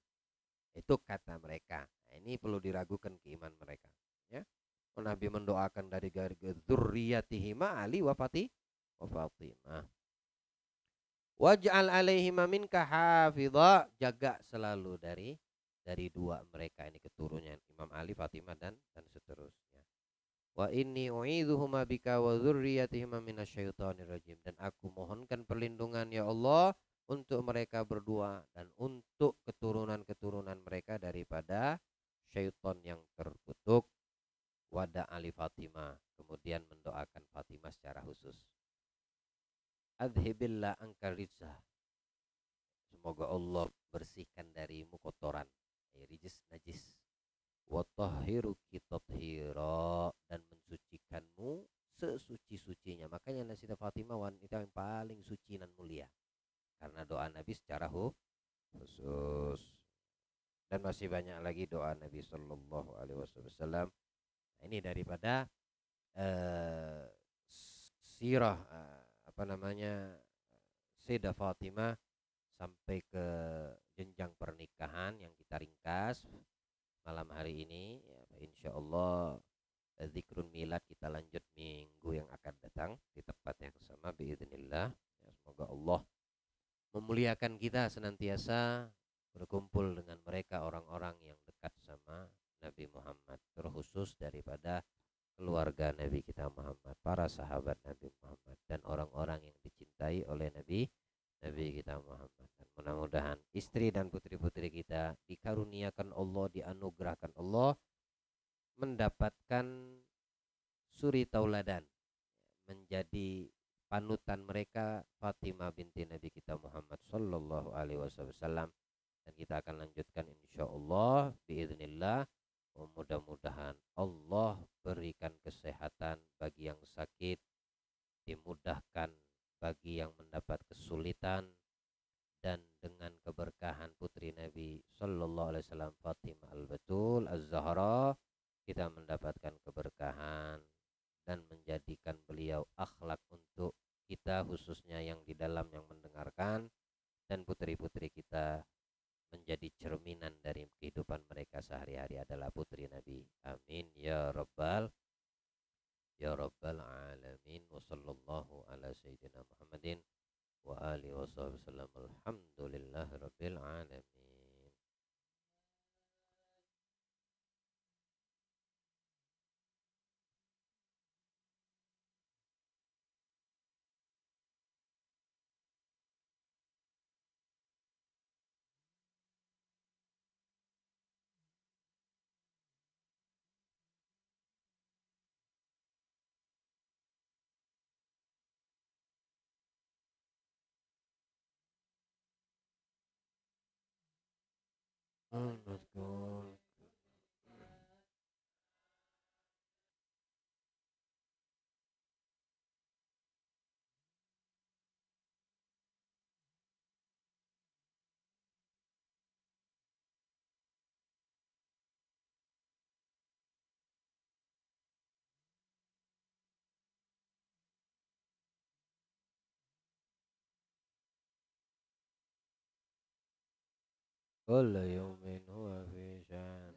Speaker 1: Itu kata mereka. Nah, ini perlu diragukan keimanan mereka. Ya, Nabi mendoakan dari garis dzurriyyatihima Ali wa Fatimah. Waj'al alaihima minka hafidha, jaga selalu dari dua mereka ini keturunan Imam Ali, Fatimah dan seterusnya. Wa inni u'idzuhuma bika wa dzurriyyatihima minasyaitonir rajim, dan aku mohonkan perlindungan ya Allah untuk mereka berdua dan untuk keturunan-keturunan mereka daripada syaitan yang terkutuk. Wada Ali Fatimah, kemudian mendoakan Fatimah secara khusus. Adhibillah angka rijzah, semoga Allah bersihkan darimu kotoran, rijis najis. Wa tahhiruki tathhira, dan mensucikanmu sesuci-sucinya. Makanya Sayyidah Fatimah wanita yang paling suci dan mulia karena doa Nabi secara khusus. Dan masih banyak lagi doa Nabi Sallallahu Alaihi Wasallam. Ini daripada sirah Sayyidah Fatimah sampai ke jenjang pernikahan yang kita ringkas malam hari ini. Ya, insya Allah zikrun milad kita lanjut minggu yang akan datang di tempat yang sama biidznillah. Ya, semoga Allah memuliakan kita senantiasa berkumpul dengan mereka orang-orang yang dekat sama Nabi Muhammad, terkhusus daripada keluarga Nabi kita Muhammad, para sahabat Nabi Muhammad, dan orang-orang yang dicintai oleh Nabi kita Muhammad. Dan mudah-mudahan istri dan putri-putri kita dikaruniakan Allah, dianugerahkan Allah mendapatkan suri tauladan, menjadi panutan mereka Fatimah binti Nabi kita Muhammad Sallallahu Alaihi Wasallam. Dan kita akan lanjutkan insya Allah biiznillah. Mudah-mudahan Allah berikan kesehatan bagi yang sakit, dimudahkan bagi yang mendapat kesulitan, dan dengan keberkahan putri Nabi Sallallahu Alaihi Wasallam Fatimah al-Batul az-Zahra, kita mendapatkan keberkahan dan menjadikan beliau akhlak untuk kita, khususnya yang di dalam yang mendengarkan, dan putri-putri kita menjadi cerminan dari kehidupan mereka sehari-hari adalah putri Nabi. Amin ya rabbal alamin. Wa sallallahu ala sayyidina Muhammadin wa alihi wasallam. Alhamdulillahi rabbil alamin. كل يوم هو في شأن.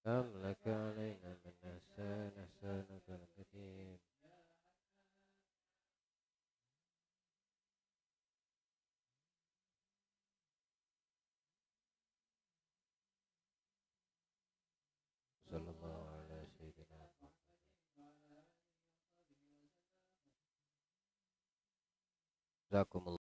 Speaker 1: كم لك علينا من إحسان إحسانك الكثير. صلى الله على سيدنا محمد. جزاكم الله.